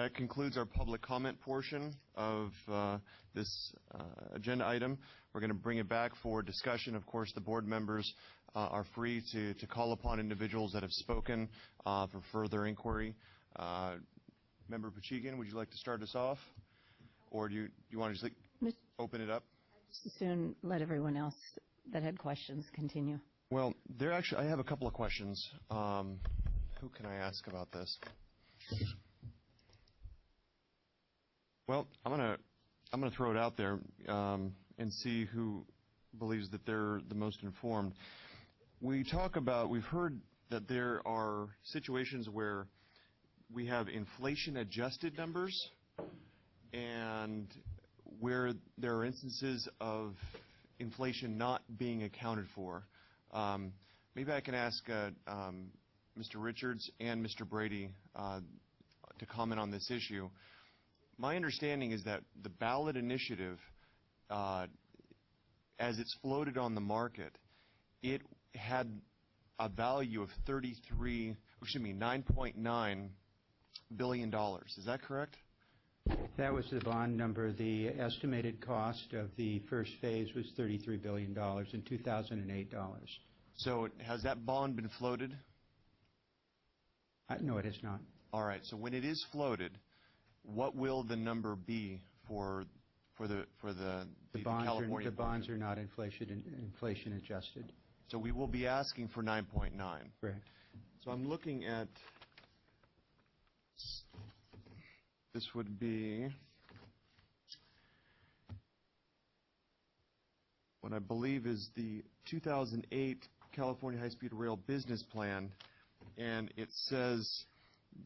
that concludes our public comment portion of this agenda item. We're going to bring it back for discussion. Of course, the board members are free to call upon individuals that have spoken for further inquiry. Member Pachegan, would you like to start us off? Or do you want to just open it up? I'd just soon let everyone else that had questions continue. Well, I have a couple of questions. Who can I ask about this? Well, I'm gonna throw it out there and see who believes that they're the most informed. We've heard that there are situations where we have inflation-adjusted numbers and where there are instances of inflation not being accounted for. Maybe I can ask Mr. Richards and Mr. Brady to comment on this issue. My understanding is that the ballot initiative, as it's floated on the market, it had a value of $9.9 billion. Is that correct? That was the bond number. The estimated cost of the first phase was $33 billion in 2008 dollars. So has that bond been floated? No, it has not. All right. So when it is floated, what will the number be for the California? The bonds are not inflation adjusted. So we will be asking for 9.9. Correct. So I'm looking at this would be what I believe is the 2008 California High-Speed Rail Business Plan, and it says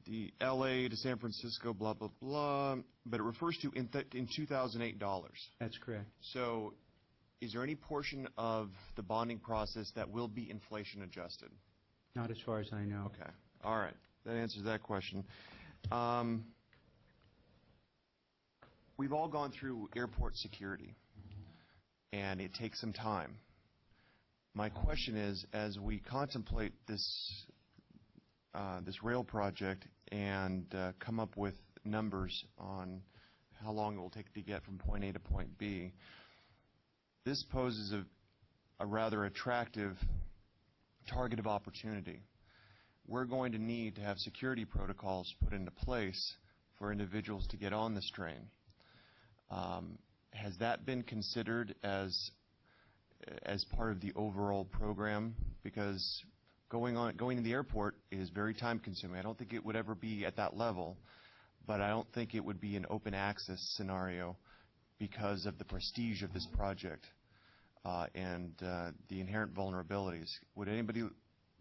the LA to San Francisco, blah, blah, blah, but it refers to in 2008 dollars. That's correct. So is there any portion of the bonding process that will be inflation adjusted? Not as far as I know. Okay. All right. That answers that question. We've all gone through airport security, and it takes some time. My question is, as we contemplate this rail project and come up with numbers on how long it will take to get from point A to point B, this poses a rather attractive target of opportunity. We're going to need to have security protocols put into place for individuals to get on this train. Has that been considered as part of the overall program? Because going to the airport is very time consuming. I don't think it would ever be at that level, but I don't think it would be an open access scenario because of the prestige of this project and the inherent vulnerabilities. Would anybody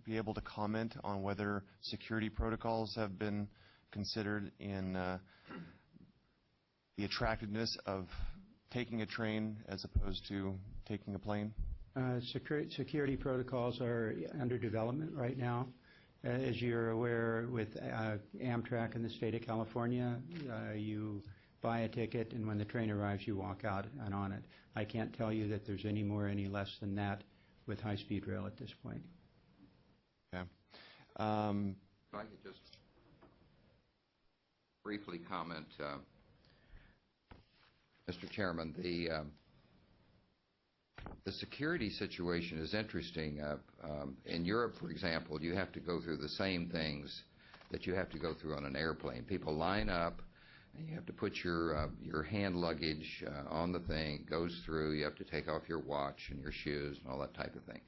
be able to comment on whether security protocols have been considered in the attractiveness of taking a train as opposed to taking a plane? Security protocols are under development right now. As you're aware, with Amtrak in the state of California, you buy a ticket, and when the train arrives, you walk out and on it. I can't tell you that there's any more, any less than that with high-speed rail at this point. Okay. If I could just briefly comment, Mr. Chairman, the security situation is interesting. In Europe, for example, you have to go through the same things that you have to go through on an airplane. People line up, and you have to put your hand luggage on the thing. It goes through. You have to take off your watch and your shoes and all that type of thing.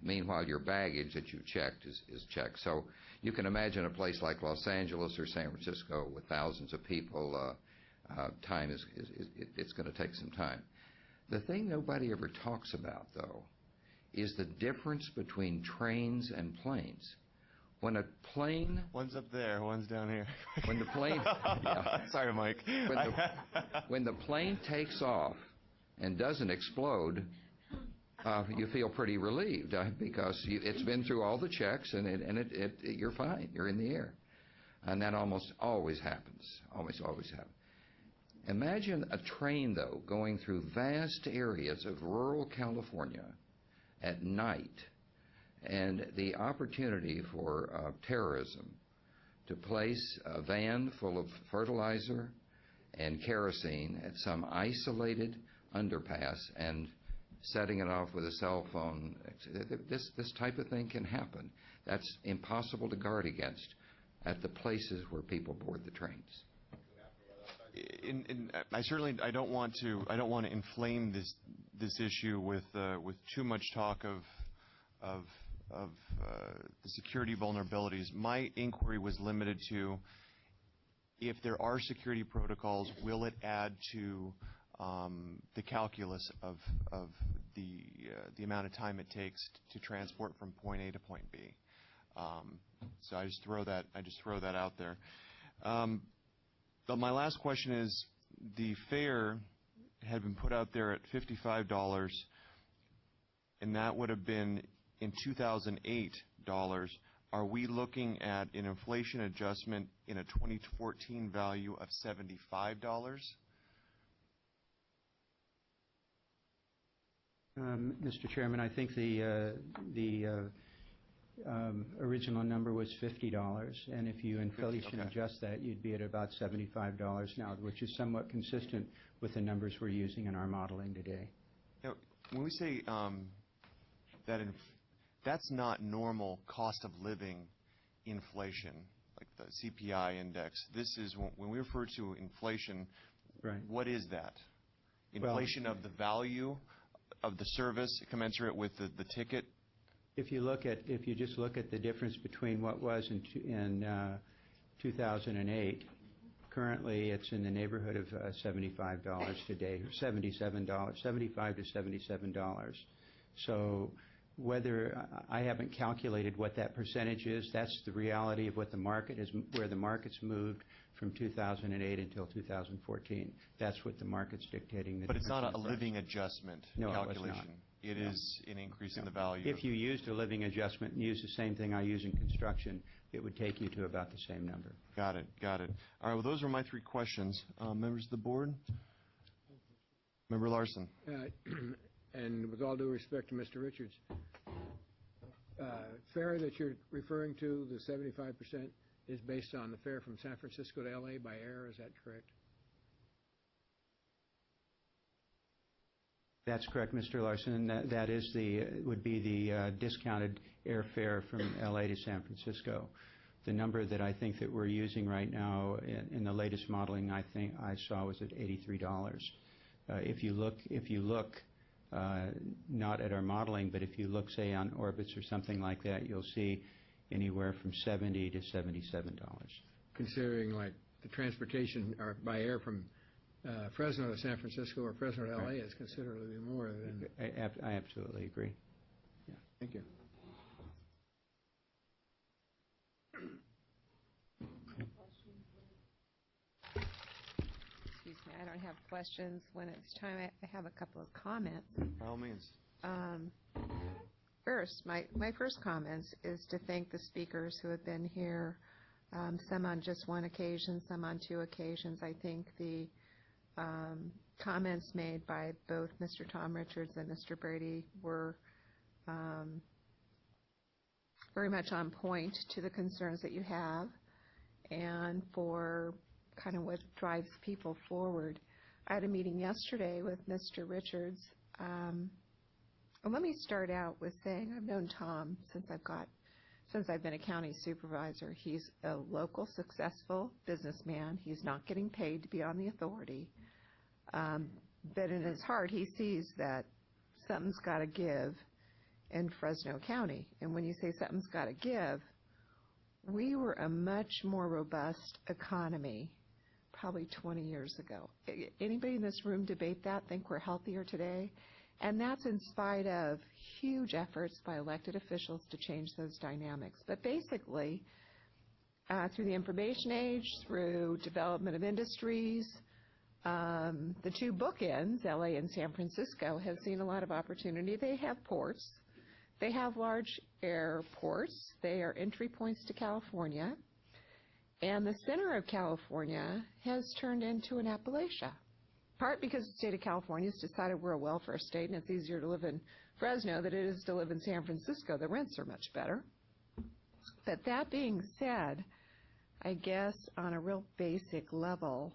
Meanwhile, your baggage that you've checked is checked. So you can imagine a place like Los Angeles or San Francisco with thousands of people. Time it's going to take some time. The thing nobody ever talks about, though, is the difference between trains and planes. When a plane... One's up there, one's down here. When the plane... Yeah. Sorry, Mike. When the plane takes off and doesn't explode, you feel pretty relieved because it's been through all the checks and you're fine. You're in the air. And that almost always happens. Almost always happens. Imagine a train, though, going through vast areas of rural California at night, and the opportunity for terrorism to place a van full of fertilizer and kerosene at some isolated underpass and setting it off with a cell phone. This type of thing can happen. That's impossible to guard against at the places where people board the trains. I don't want to inflame this issue with too much talk of the security vulnerabilities. My inquiry was limited to, if there are security protocols, will it add to the calculus of the amount of time it takes to transport from point A to point B? So I just throw that out there. But my last question is, the fare had been put out there at $55, and that would have been in 2008 dollars. Are we looking at an inflation adjustment in a 2014 value of $75? Mr. Chairman, I think the original number was $50, and if you inflation adjust that, you'd be at about $75 now, which is somewhat consistent with the numbers we're using in our modeling today. Now, when we say that's not normal cost of living inflation, like the CPI index. This is when we refer to inflation. Right. What is that? Inflation of the value of the service commensurate with the ticket? If you just look at the difference between what was in 2008, currently it's in the neighborhood of $75 today, or $77, $75 to $77. So whether I haven't calculated what that percentage is, that's the reality of what the market is, where the market's moved from 2008 until 2014. That's what the market's dictating. But it's not a living adjustment calculation. No, it was not. It is an increase in the value. If you used a living adjustment and used the same thing I use in construction, it would take you to about the same number. Got it. All right, well, those are my three questions. Members of the board? Member Larson. And with all due respect to Mr. Richards, fare that you're referring to, the 75%, is based on the fare from San Francisco to L.A. by air. Is that correct? That's correct, Mr. Larson. That is would be the discounted airfare from L.A. to San Francisco. The number that I think that we're using right now in the latest modeling, I think I saw, was at $83. If you look not at our modeling, but if you look, say, on Orbitz or something like that, you'll see anywhere from $70 to $77. Considering like the transportation or by air from Fresno to San Francisco or Fresno to L.A. is considerably more than... I absolutely agree. Yeah. Thank you. Excuse me, I don't have questions. When it's time, I have a couple of comments. By all means. First, my first comments is to thank the speakers who have been here, some on just one occasion, some on two occasions. I think the comments made by both Mr. Tom Richards and Mr. Brady were very much on point to the concerns that you have and for kind of what drives people forward. I had a meeting yesterday with Mr. Richards. Well, let me start out with saying I've known Tom since I've been a county supervisor. He's a local, successful businessman. He's not getting paid to be on the authority. But in his heart, he sees that something's got to give in Fresno County. And when you say something's got to give, we were a much more robust economy probably 20 years ago. Anybody in this room debate that, think we're healthier today? And that's in spite of huge efforts by elected officials to change those dynamics. But basically, through the information age, through development of industries, the two bookends, LA and San Francisco, have seen a lot of opportunity. They have ports. They have large airports. They are entry points to California. And the center of California has turned into an Appalachia, part because the state of California has decided we're a welfare state and it's easier to live in Fresno than it is to live in San Francisco. The rents are much better. But that being said, I guess on a real basic level,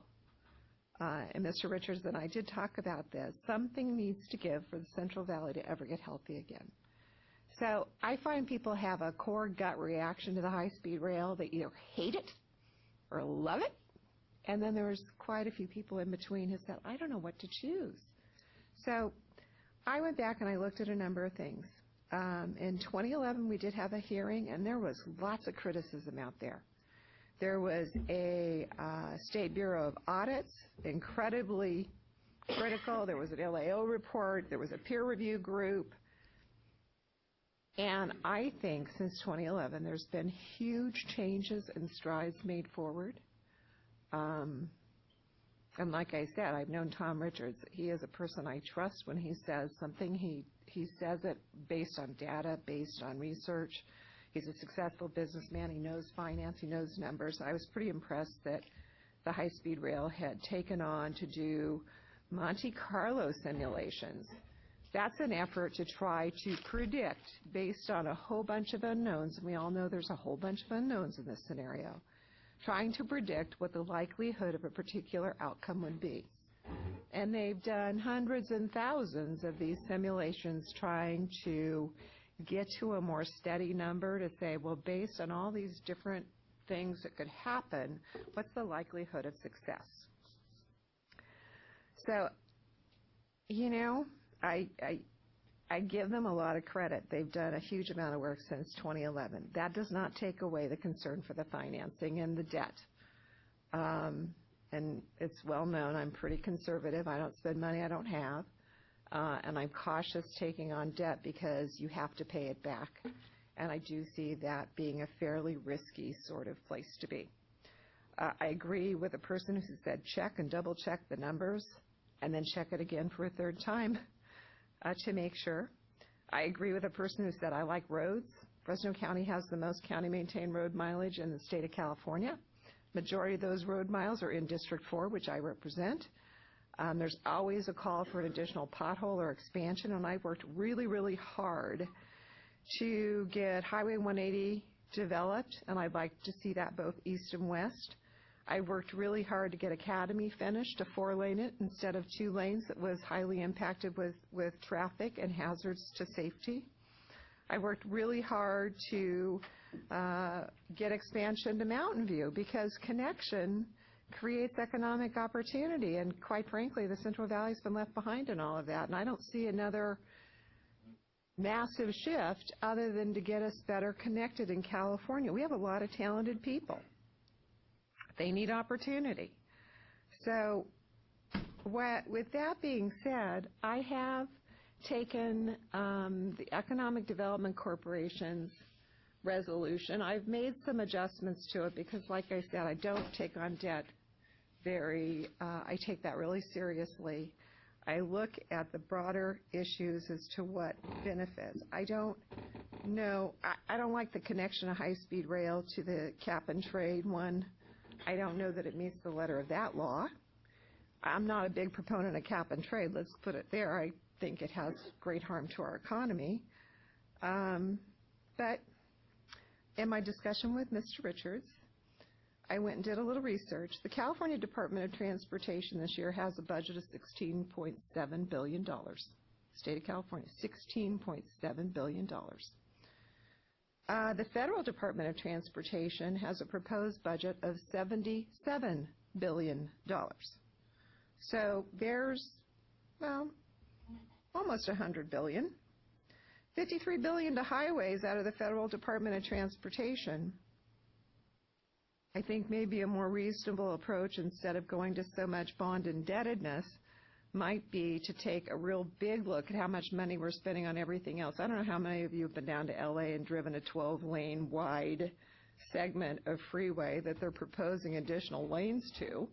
and Mr. Richards and I did talk about this, something needs to give for the Central Valley to ever get healthy again. So I find people have a core gut reaction to the high-speed rail. They either hate it or love it. And then there's quite a few people in between who said, I don't know what to choose. So I went back and I looked at a number of things. In 2011, we did have a hearing, and there was lots of criticism out there. There was a State Bureau of Audits, incredibly critical. There was an LAO report. There was a peer review group. And I think since 2011, there's been huge changes and strides made forward. And like I said, I've known Tom Richards. He is a person I trust when he says something. He says it based on data, based on research. He's a successful businessman. He knows finance. He knows numbers. I was pretty impressed that the high-speed rail had taken on to do Monte Carlo simulations. That's an effort to try to predict based on a whole bunch of unknowns, and we all know there's a whole bunch of unknowns in this scenario, trying to predict what the likelihood of a particular outcome would be. And they've done hundreds and thousands of these simulations trying to get to a more steady number to say, well, based on all these different things that could happen, what's the likelihood of success? So, you know, I give them a lot of credit. They've done a huge amount of work since 2011. That does not take away the concern for the financing and the debt. And it's well known I'm pretty conservative. I don't spend money I don't have. And I'm cautious taking on debt because you have to pay it back. And I do see that being a fairly risky sort of place to be. I agree with a person who said check and double check the numbers and then check it again for a third time to make sure. I agree with a person who said I like roads. Fresno County has the most county-maintained road mileage in the state of California. Majority of those road miles are in District 4, which I represent. There's always a call for an additional pothole or expansion, and I've worked really, really hard to get Highway 180 developed, and I'd like to see that both east and west. I worked really hard to get Academy finished, to 4-lane it instead of 2 lanes that was highly impacted with traffic and hazards to safety. I worked really hard to get expansion to Mountain View because connection creates economic opportunity, and quite frankly, the Central Valley's been left behind in all of that, and I don't see another massive shift other than to get us better connected in California. We have a lot of talented people. They need opportunity. So with that being said, I have taken the Economic Development Corporation's resolution. I've made some adjustments to it because, like I said, I don't take on debt I take that really seriously. I look at the broader issues as to what benefits. I don't know, I don't like the connection of high-speed rail to the cap-and-trade one. I don't know that it meets the letter of that law. I'm not a big proponent of cap-and-trade, let's put it there. I think it has great harm to our economy. But in my discussion with Mr. Richards, I went and did a little research. The California Department of Transportation this year has a budget of $16.7 billion. State of California, $16.7 billion. The Federal Department of Transportation has a proposed budget of $77 billion. So there's, well, almost $100 billion. $53 billion to highways out of the Federal Department of Transportation. I think maybe a more reasonable approach, instead of going to so much bond indebtedness, might be to take a real big look at how much money we're spending on everything else. I don't know how many of you have been down to LA and driven a 12-lane wide segment of freeway that they're proposing additional lanes to.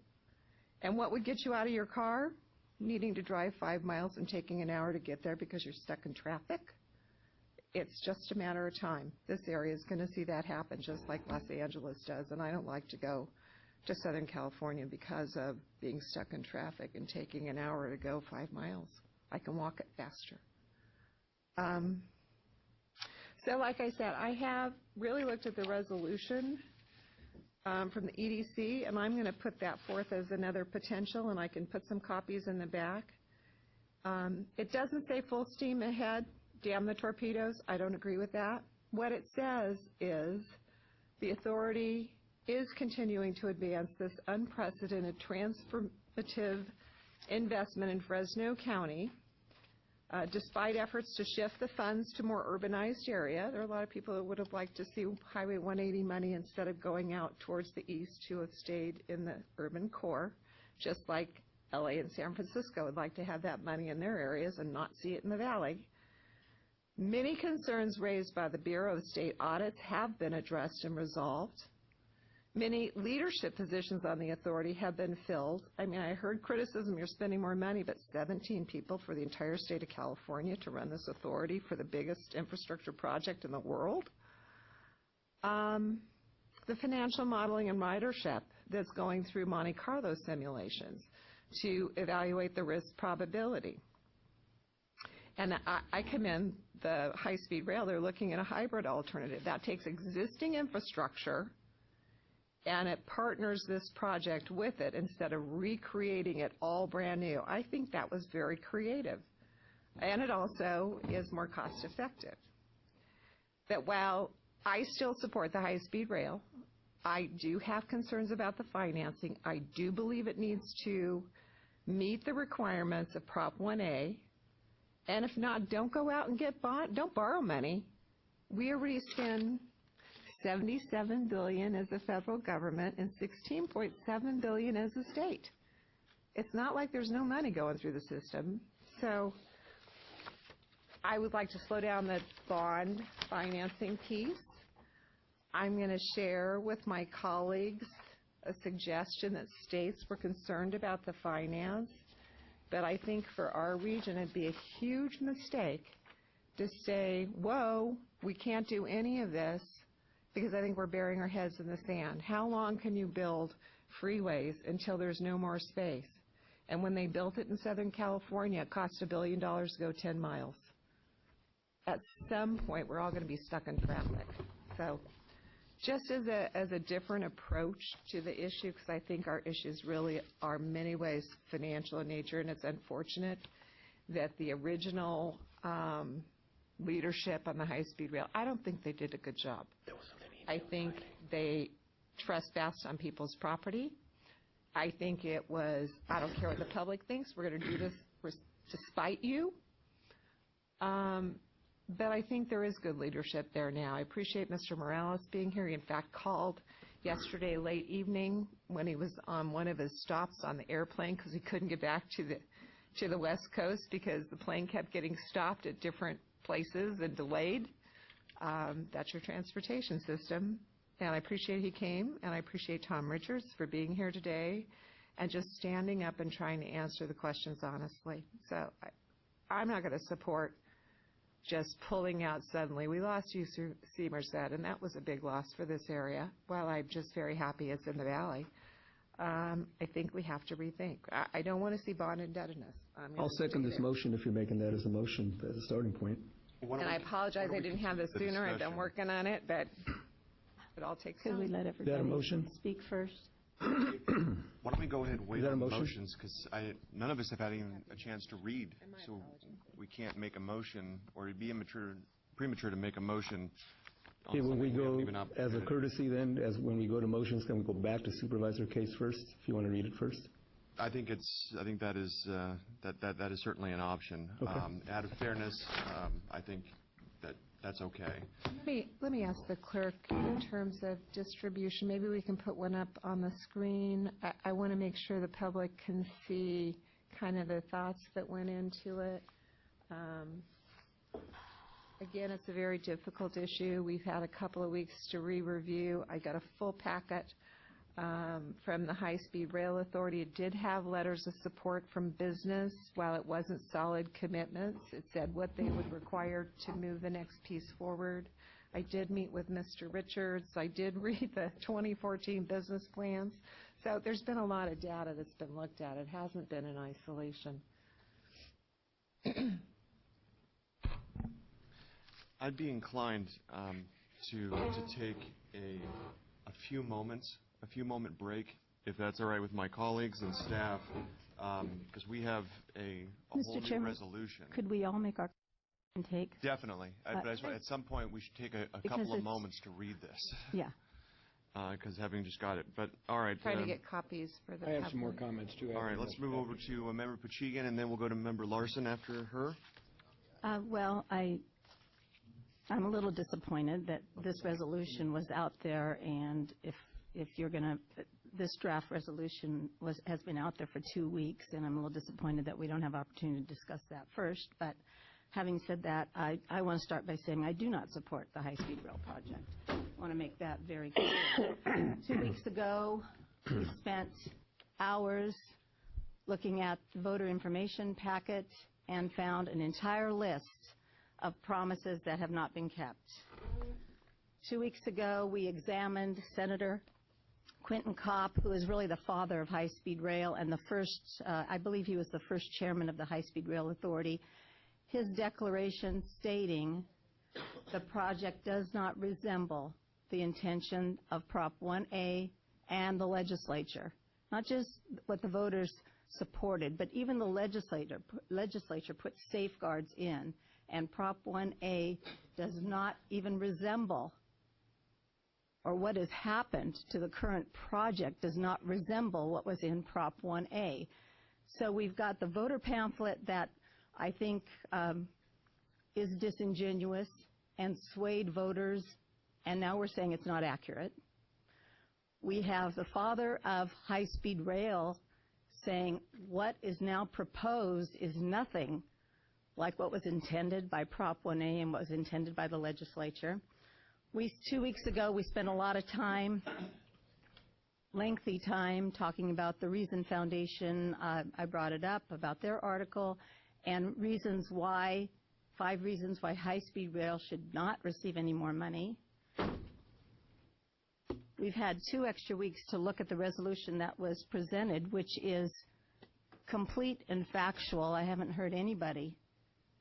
And what would get you out of your car? Needing to drive 5 miles and taking an hour to get there because you're stuck in traffic? It's just a matter of time. This area is going to see that happen just like Los Angeles does, and I don't like to go to Southern California because of being stuck in traffic and taking an hour to go 5 miles. I can walk it faster. So like I said, I have really looked at the resolution from the EDC, and I'm going to put that forth as another potential, and I can put some copies in the back. It doesn't say full steam ahead, damn the torpedoes. I don't agree with that. What it says is the authority is continuing to advance this unprecedented transformative investment in Fresno County, despite efforts to shift the funds to more urbanized area. There are a lot of people that would have liked to see Highway 180 money instead of going out towards the east to have stayed in the urban core, just like LA and San Francisco would like to have that money in their areas and not see it in the valley. Many concerns raised by the Bureau of State Audits have been addressed and resolved. Many leadership positions on the authority have been filled. I mean, I heard criticism, you're spending more money, but 17 people for the entire state of California to run this authority for the biggest infrastructure project in the world. The financial modeling and ridership that's going through Monte Carlo simulations to evaluate the risk probability. And I commend the high-speed rail. They're looking at a hybrid alternative. That takes existing infrastructure and it partners this project with it instead of recreating it all brand new. I think that was very creative. And it also is more cost-effective. That while I still support the high-speed rail, I do have concerns about the financing. I do believe it needs to meet the requirements of Prop 1A. And if not, don't go out and get bond, don't borrow money. We already spend $77 billion as the federal government and $16.7 billion as the state. It's not like there's no money going through the system. So I would like to slow down the bond financing piece. I'm going to share with my colleagues a suggestion that states were concerned about the finance, but I think for our region it'd be a huge mistake to say, whoa, we can't do any of this, because I think we're burying our heads in the sand. How long can you build freeways until there's no more space? And when they built it in Southern California, it cost $1 billion to go 10 miles. At some point, we're all going to be stuck in traffic. So just as a different approach to the issue, because I think our issues really are in many ways financial in nature, and it's unfortunate that the original leadership on the high-speed rail, I don't think they did a good job. I think they trespassed on people's property. I think it was, I don't care what the public thinks, we're going to do this to spite you. But I think there is good leadership there now. I appreciate Mr. Morales being here. He, in fact, called yesterday late evening when he was on one of his stops on the airplane because he couldn't get back to the West Coast because the plane kept getting stopped at different places and delayed. That's your transportation system. And I appreciate he came, and I appreciate Tom Richards for being here today and just standing up and trying to answer the questions honestly. So I'm not going to support just pulling out suddenly. We lost UC Merced, and that was a big loss for this area. While I'm just very happy it's in the valley, I think we have to rethink. I don't want to see bond indebtedness. I'll second this motion if you're making that as a motion, as a starting point. And I apologize I didn't have this sooner. I've been working on it, but it all takes time. Could we let everybody motion? speak first? Why don't we go ahead and wait Is that a on the motion? motions, because none of us have had even a chance to read, so we can't make a motion, or it'd be premature to make a motion. on Okay, when we something haven't go, even as a opportunity. courtesy then, as when we go to motions, can we go back to supervisor case first, if you want to read it first? I think that is certainly an option. Okay. Out of fairness, I think that's okay. Let me ask the clerk in terms of distribution. Maybe we can put one up on the screen. I want to make sure the public can see kind of the thoughts that went into it. Again, it's a very difficult issue. We've had a couple of weeks to re-review. I got a full packet from the High-Speed Rail Authority. It did have letters of support from business. While it wasn't solid commitments, it said what they would require to move the next piece forward. I did meet with Mr. Richards. I did read the 2014 business plans. So there's been a lot of data that's been looked at. It hasn't been in isolation. I'd be inclined to take a few moments a few moment break, if that's all right with my colleagues and staff, because we have a whole Mr. new Chairman, resolution. could we all make our take? Definitely. But at some point, we should take a Because couple of it's- moments to read this, Yeah. because having just got it. But, all right. Trying to get copies for the I have some more public. comments, too. All right, let's move over to Member Pachegan, and then we'll go to Member Larson after her. Well, I'm a little disappointed that this resolution was out there, and if you're going to, this draft resolution has been out there for 2 weeks, and I'm a little disappointed that we don't have opportunity to discuss that first. But having said that, I want to start by saying I do not support the high-speed rail project. I want to make that very clear. 2 weeks ago, we spent hours looking at the voter information packet and found an entire list of promises that have not been kept. 2 weeks ago, we examined Senator Quentin Kopp, who is really the father of high-speed rail and the first, I believe he was the first chairman of the High-Speed Rail Authority, his declaration stating the project does not resemble the intention of Prop 1A and the legislature. Not just what the voters supported, but even the legislature put safeguards in, and Prop 1A does not even resemble, or what has happened to the current project does not resemble what was in Prop 1A. So we've got the voter pamphlet that I think is disingenuous and swayed voters, and now we're saying it's not accurate. We have the father of high-speed rail saying what is now proposed is nothing like what was intended by Prop 1A and what was intended by the legislature. 2 weeks ago, we spent a lot of time, lengthy time, talking about the Reason Foundation. I brought it up about their article and reasons why, 5 reasons why high-speed rail should not receive any more money. We've had 2 extra weeks to look at the resolution that was presented, which is complete and factual. I haven't heard anybody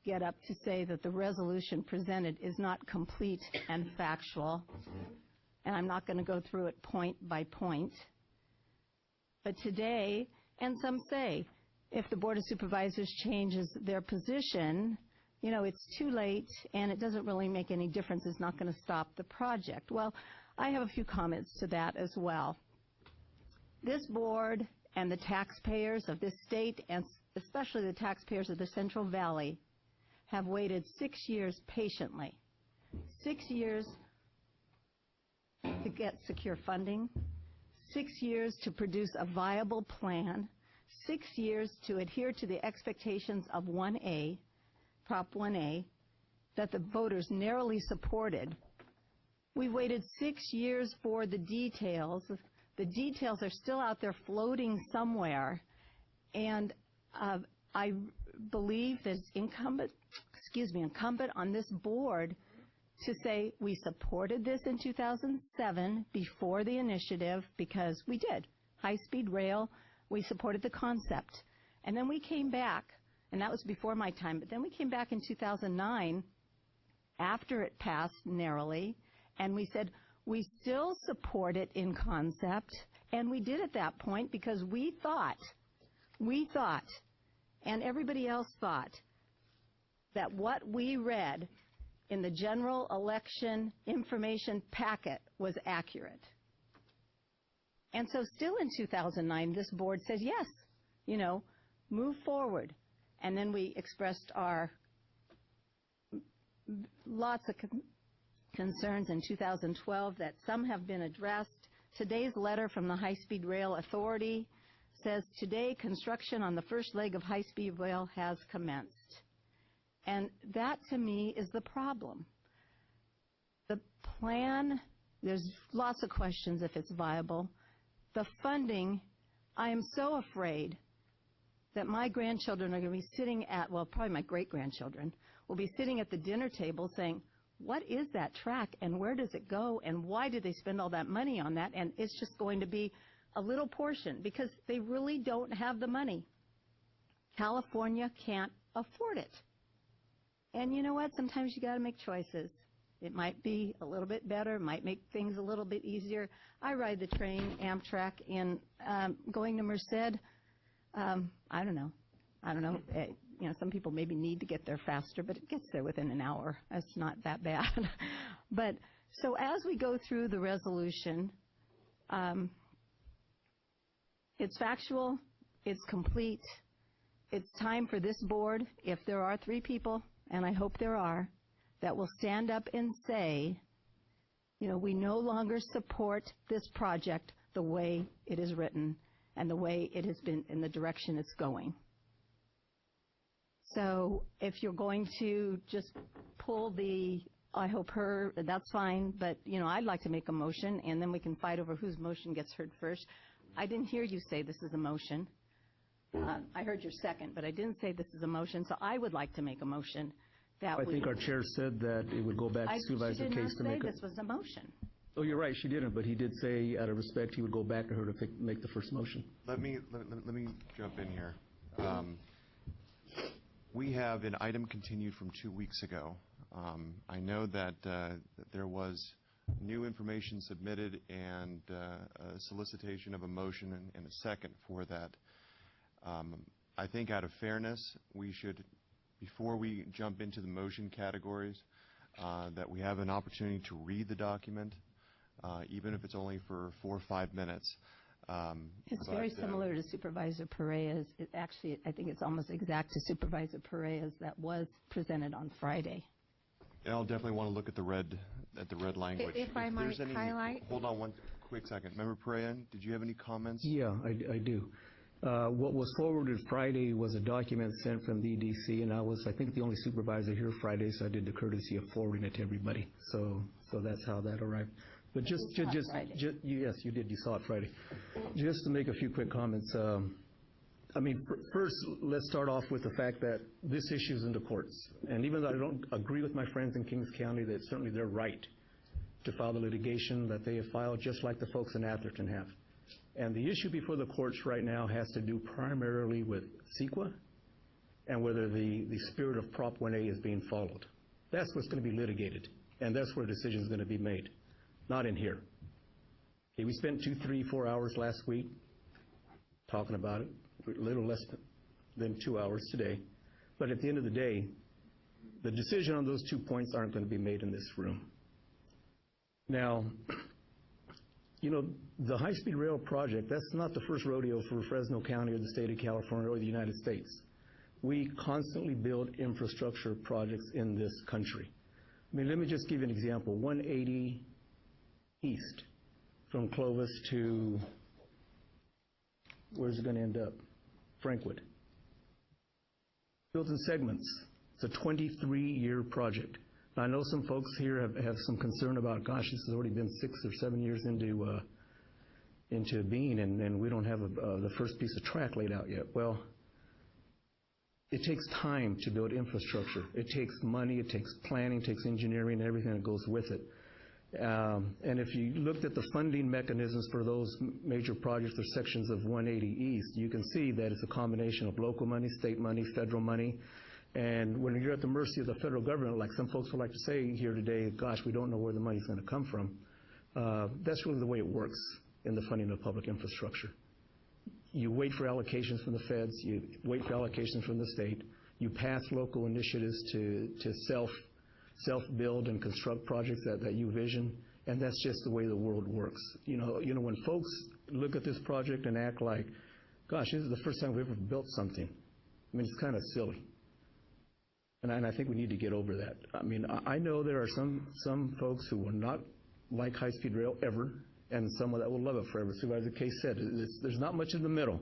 get up to say that the resolution presented is not complete and factual, and I'm not going to go through it point by point. But today, and some say, if the Board of Supervisors changes their position, you know, it's too late and it doesn't really make any difference. It's not going to stop the project. Well, I have a few comments to that as well. This board and the taxpayers of this state, and especially the taxpayers of the Central Valley, have waited 6 years patiently. 6 years to get secure funding, 6 years to produce a viable plan, 6 years to adhere to the expectations of 1A, Prop 1A, that the voters narrowly supported. We waited 6 years for the details. The details are still out there floating somewhere, and I believe that it's incumbent on this board to say we supported this in 2007 before the initiative, because we did. High-speed rail, we supported the concept. And then we came back, and that was before my time, but then we came back in 2009 after it passed narrowly, and we said we still support it in concept, and we did at that point because we thought, and everybody else thought, that what we read in the general election information packet was accurate. And so still in 2009, this board says, yes, you know, move forward. And then we expressed our lots of concerns in 2012 that some have been addressed. Today's letter from the High-Speed Rail Authority says, today construction on the first leg of high-speed rail has commenced. And that, to me, is the problem. The plan, there's lots of questions if it's viable. The funding, I am so afraid that my grandchildren are going to be sitting at, well, probably my great-grandchildren, will be sitting at the dinner table saying, what is that track and where does it go and why did they spend all that money on that? And it's just going to be a little portion because they really don't have the money. California can't afford it. And you know what? Sometimes you got to make choices. It might be a little bit better, might make things a little bit easier. I ride the train, Amtrak, and going to Merced, I don't know. Some people maybe need to get there faster, but it gets there within an hour. It's not that bad. But so as we go through the resolution, it's factual, it's complete. It's time for this board, if there are 3 people, and I hope there are, that will stand up and say, we no longer support this project the way it is written and the way it has been in the direction it's going. So if you're going to just pull I hope her, that's fine, but, I'd like to make a motion, and then we can fight over whose motion gets heard first. I didn't hear you say this is a motion. I heard your second, but I didn't say this is a motion, so I would like to make a motion that I think our chair said that it would go back to Supervisor Case to make She did not say this was a motion. Oh, you're right, she didn't, but he did say, out of respect, he would go back to her to make the first motion. Let me jump in here. We have an item continued from 2 weeks ago. I know that there was new information submitted and a solicitation of a motion and a second for that. I think out of fairness, we should, before we jump into the motion categories, that we have an opportunity to read the document, even if it's only for 4 or 5 minutes. It's very similar to Supervisor Perea's. Actually, I think it's almost exact to Supervisor Perea's that was presented on Friday. And I'll definitely want to look at the red language. If I might highlight. Hold on one quick second. Member Perea, did you have any comments? Yeah, I do. What was forwarded Friday was a document sent from the EDC, and I was, I think, the only supervisor here Friday, so I did the courtesy of forwarding it to everybody. So that's how that arrived. But yes, you did. You saw it Friday. Just to make a few quick comments. First, let's start off with the fact that this issue is in the courts. And even though I don't agree with my friends in Kings County, that certainly they're right to file the litigation that they have filed, just like the folks in Atherton have. And the issue before the courts right now has to do primarily with CEQA and whether the spirit of Prop 1A is being followed. That's what's going to be litigated, and that's where a decision is going to be made, not in here. Okay, we spent 2, 3, 4 hours last week talking about it, a little less than 2 hours today. But at the end of the day, the decision on those 2 points aren't going to be made in this room. Now, the high-speed rail project, that's not the first rodeo for Fresno County or the state of California or the United States. We constantly build infrastructure projects in this country. Let me just give you an example. 180 east from Clovis to, where's it going to end up? Frankwood. Built in segments. It's a 23-year project. I know some folks here have some concern about, gosh, this has already been 6 or 7 years into being, and we don't have the first piece of track laid out yet. Well, it takes time to build infrastructure. It takes money, it takes planning, it takes engineering, and everything that goes with it. And if you looked at the funding mechanisms for those major projects or sections of 180 East, you can see that it's a combination of local money, state money, federal money. And when you're at the mercy of the federal government, like some folks would like to say here today, gosh, we don't know where the money's going to come from. That's really the way it works in the funding of public infrastructure. You wait for allocations from the feds, you wait for allocations from the state, you pass local initiatives to self-build and construct projects that you vision, and that's just the way the world works. When folks look at this project and act like, gosh, this is the first time we've ever built something, it's kind of silly. And I think we need to get over that. I know there are some folks who will not like high-speed rail ever, and some that will love it forever. Supervisor Case said, there's not much in the middle.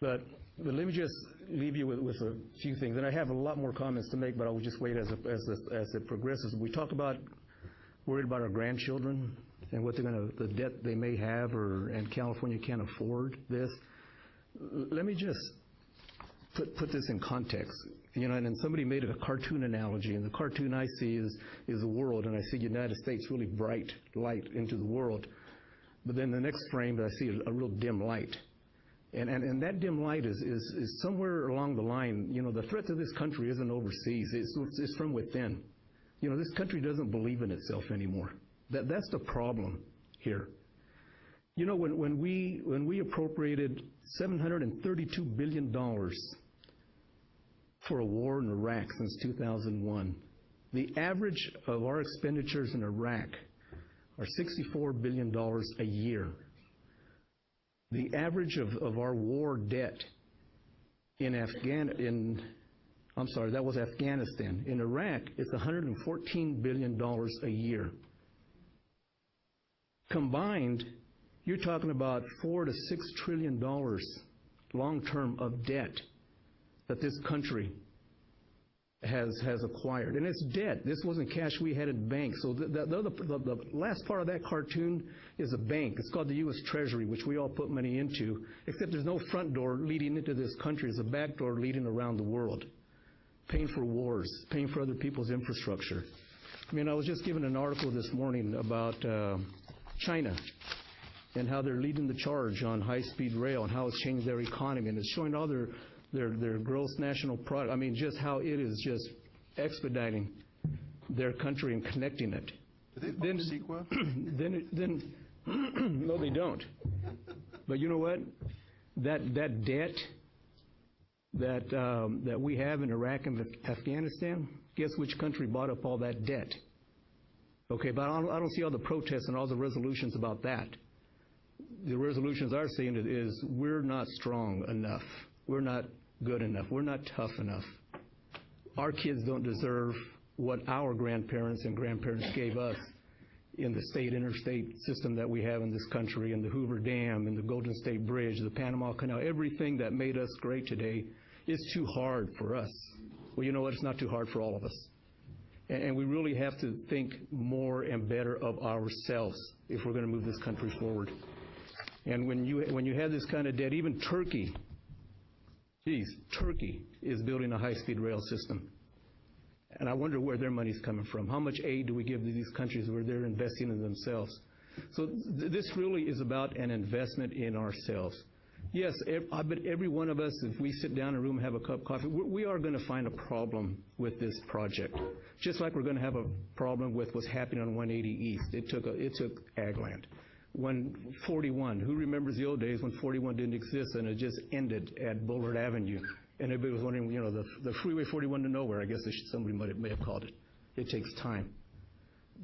But let me just leave you with a few things. And I have a lot more comments to make, but I'll just wait as it progresses. We talk about worried about our grandchildren and what the debt they may have, and California can't afford this. Let me just put this in context. And somebody made a cartoon analogy, and the cartoon I see is the world, and I see United States really bright light into the world. But then the next frame, I see a real dim light. And that dim light is somewhere along the line. The threat to this country isn't overseas. It's from within. This country doesn't believe in itself anymore. That's the problem here. When we appropriated $732 billion for a war in Iraq since 2001, the average of our expenditures in Iraq are $64 billion a year. The average of our war debt that was Afghanistan. In Iraq, it's $114 billion a year. Combined, you're talking about $4 to $6 trillion long-term of debt that this country has acquired. And it's debt. This wasn't cash we had in banks. So the last part of that cartoon is a bank. It's called the U.S. Treasury, which we all put money into, except there's no front door leading into this country. There's a back door leading around the world, paying for wars, paying for other people's infrastructure. I was just given an article this morning about China and how they're leading the charge on high-speed rail and how it's changed their economy, and it's showing all their gross national product. Just how it is just expediting their country and connecting it. Do they own CEQA? Then no, they don't. But you know what? That debt that we have in Iraq and Afghanistan, guess which country bought up all that debt? Okay, but I don't see all the protests and all the resolutions about that. The resolutions are saying is we're not strong enough. We're not good enough. We're not tough enough. Our kids don't deserve what our grandparents and grandparents gave us in the state interstate system that we have in this country, and the Hoover Dam, and the Golden State Bridge, the Panama Canal. Everything that made us great today is too hard for us. Well, you know what? It's not too hard for all of us. And we really have to think more and better of ourselves if we're going to move this country forward. And when you have this kind of debt, even Turkey is building a high-speed rail system. And I wonder where their money's coming from. How much aid do we give to these countries where they're investing in themselves? So this really is about an investment in ourselves. Yes, I bet every one of us, if we sit down in a room and have a cup of coffee, we are going to find a problem with this project. Just like we're going to have a problem with what's happening on 180 East. It took ag land. When 41, who remembers the old days when 41 didn't exist and it just ended at Bullard Avenue? And everybody was wondering, the Freeway 41 to nowhere, I guess somebody may have called it. It takes time.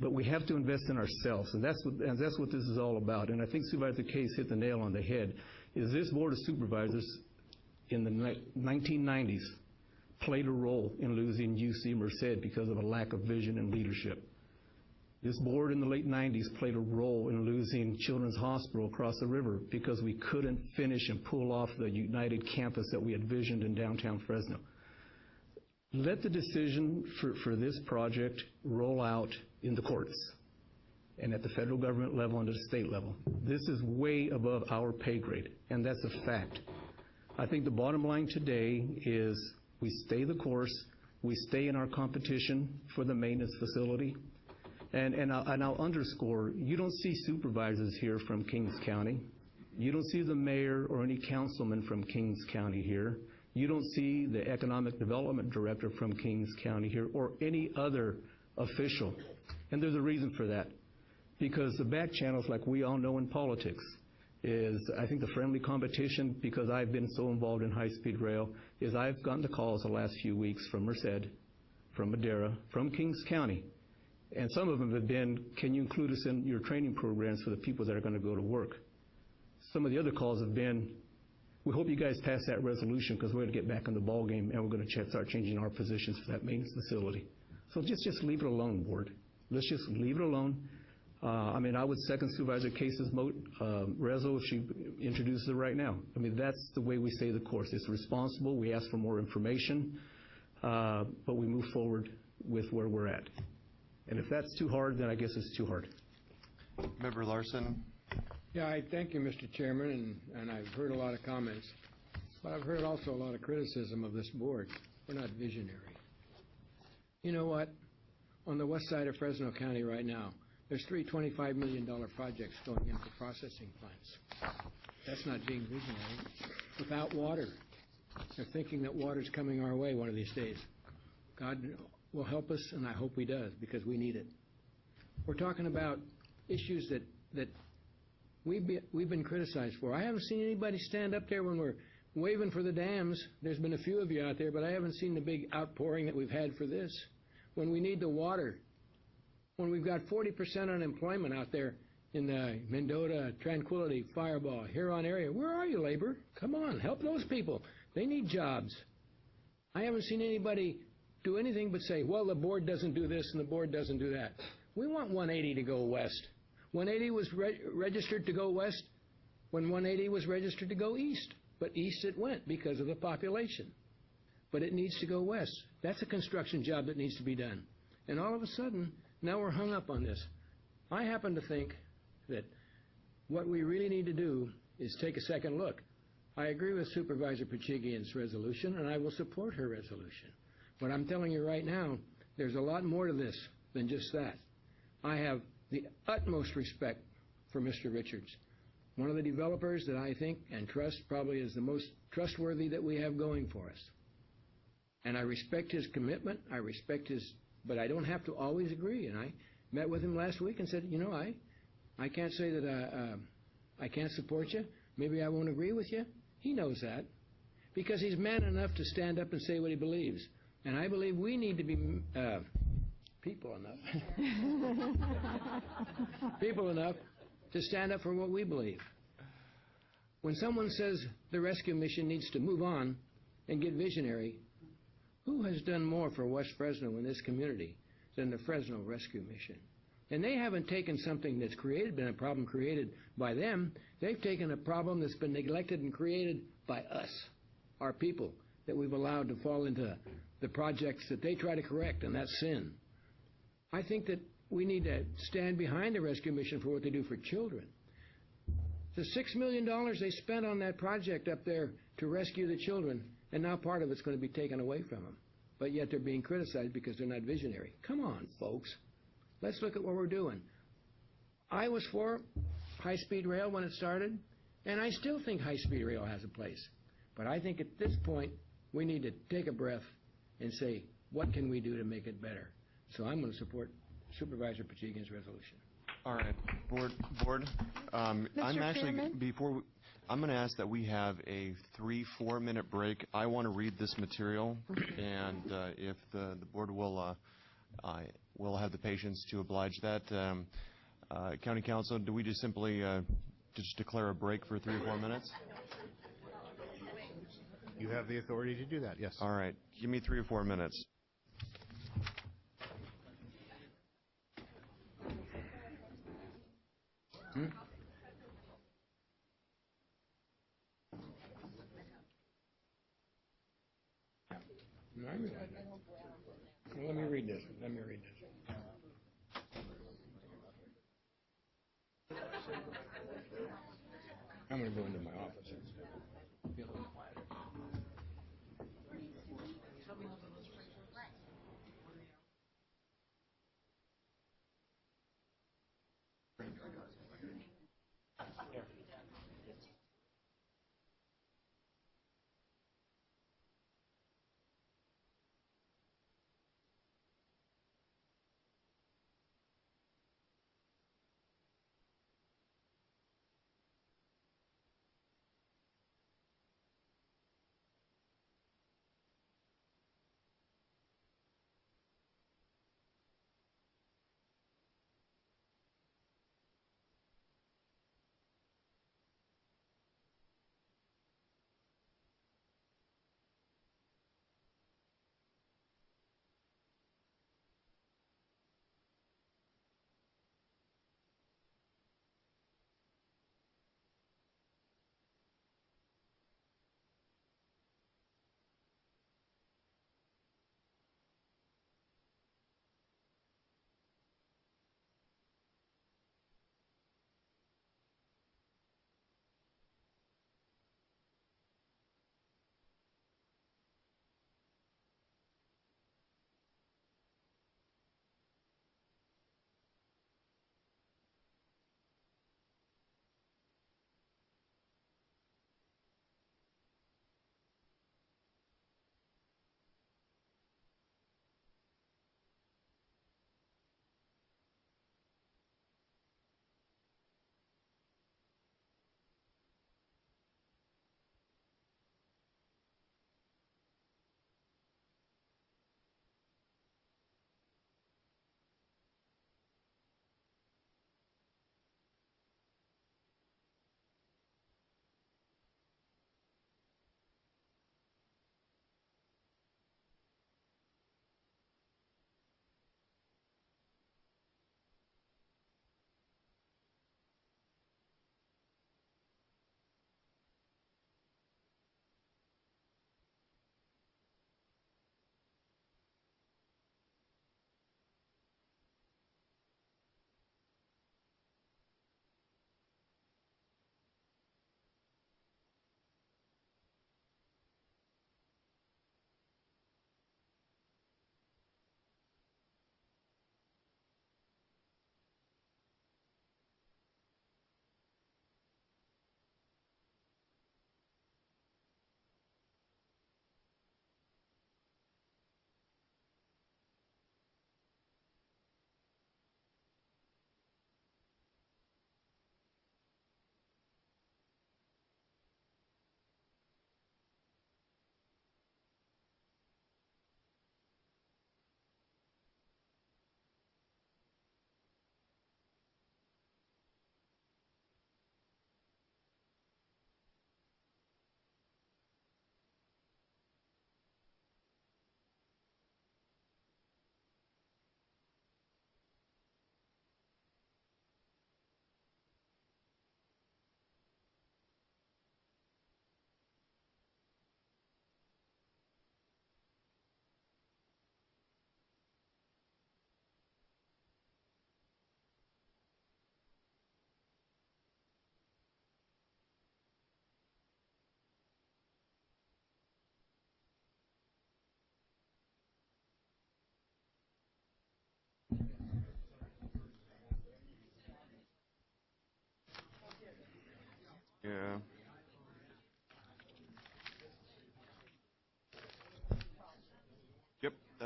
But we have to invest in ourselves, and that's what this is all about. And I think Supervisor Case hit the nail on the head, is this Board of Supervisors in the 1990s played a role in losing UC Merced because of a lack of vision and leadership. This board in the late 90s played a role in losing Children's Hospital across the river because we couldn't finish and pull off the United Campus that we had visioned in downtown Fresno. Let the decision for this project roll out in the courts and at the federal government level and at the state level. This is way above our pay grade, and that's a fact. I think the bottom line today is we stay the course, we stay in our competition for the maintenance facility. And I'll underscore, you don't see supervisors here from Kings County. You don't see the mayor or any councilman from Kings County here. You don't see the economic development director from Kings County here or any other official. And there's a reason for that. Because the back channels, like we all know in politics, is I think the friendly competition, because I've been so involved in high-speed rail, is I've gotten the calls the last few weeks from Merced, from Madera, from Kings County. And some of them have been, can you include us in your training programs for the people that are going to go to work? Some of the other calls have been, we hope you guys pass that resolution because we're going to get back in the ballgame and we're going to start changing our positions for that maintenance facility. So just leave it alone, board. Let's just leave it alone. I would second Supervisor Case's mote, Rezo, if she introduces it right now. That's the way we stay the course. It's responsible. We ask for more information, but we move forward with where we're at. And if that's too hard, then I guess it's too hard. Member Larson. Yeah, I thank you, Mr. Chairman, and I've heard a lot of comments, but I've heard also a lot of criticism of this board. We're not visionary. You know what? On the west side of Fresno County right now, there's three $25 million projects going in for processing plants. That's not being visionary. Without water. They're thinking that water's coming our way one of these days. God will help us, and I hope he does, because we need it. We're talking about issues that we've been criticized for. I haven't seen anybody stand up there when we're waving for the dams. There's been a few of you out there, but I haven't seen the big outpouring that we've had for this. When we need the water, when we've got 40% unemployment out there in the Mendota, Tranquility, Fireball, Huron area, where are you, labor? Come on, help those people. They need jobs. I haven't seen anybody do anything but say, well, the board doesn't do this and the board doesn't do that. We want 180 to go west. 180 was registered to go west when 180 was registered to go east. But east it went because of the population. But it needs to go west. That's a construction job that needs to be done. And all of a sudden, now we're hung up on this. I happen to think that what we really need to do is take a second look. I agree with Supervisor Pachigian's resolution, and I will support her resolution. But I'm telling you right now, there's a lot more to this than just that. I have the utmost respect for Mr. Richards, one of the developers that I think and trust probably is the most trustworthy that we have going for us. And I respect his commitment, but I don't have to always agree. And I met with him last week and said, you know, I can't say that I can't support you. Maybe I won't agree with you. He knows that because he's man enough to stand up and say what he believes. And I believe we need to be people enough to stand up for what we believe. When someone says the rescue mission needs to move on and get visionary, who has done more for West Fresno in this community than the Fresno Rescue Mission? And they haven't taken something that's been a problem created by them. They've taken a problem that's been neglected and created by us, our people, that we've allowed to fall into the projects that they try to correct, and that's sin. I think that we need to stand behind the rescue mission for what they do for children. The $6 million they spent on that project up there to rescue the children, and now part of it's going to be taken away from them. But yet they're being criticized because they're not visionary. Come on, folks. Let's look at what we're doing. I was for high-speed rail when it started, and I still think high-speed rail has a place. But I think at this point, we need to take a breath and say, what can we do to make it better? So I'm going to support Supervisor Pachigian's resolution. All right, board. I'm actually Chairman? I'm going to ask that we have a 3-4 minute break. I want to read this material, and if the board will have the patience to oblige that. County Council, do we just simply just declare a break for 3 or 4 minutes? You have the authority to do that, yes. All right, give me 3 or 4 minutes. Let me read this. I'm going to go into my office. Be a little quieter.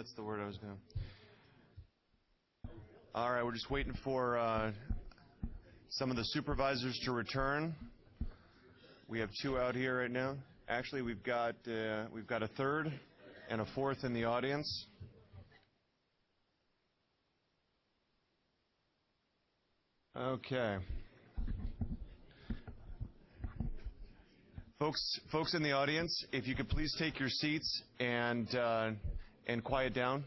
That's the word I was going to. All right, we're just waiting for some of the supervisors to return. We have 2 out here right now. Actually, we've got a third and a fourth in the audience. Okay. Folks in the audience, if you could please take your seats and quiet down.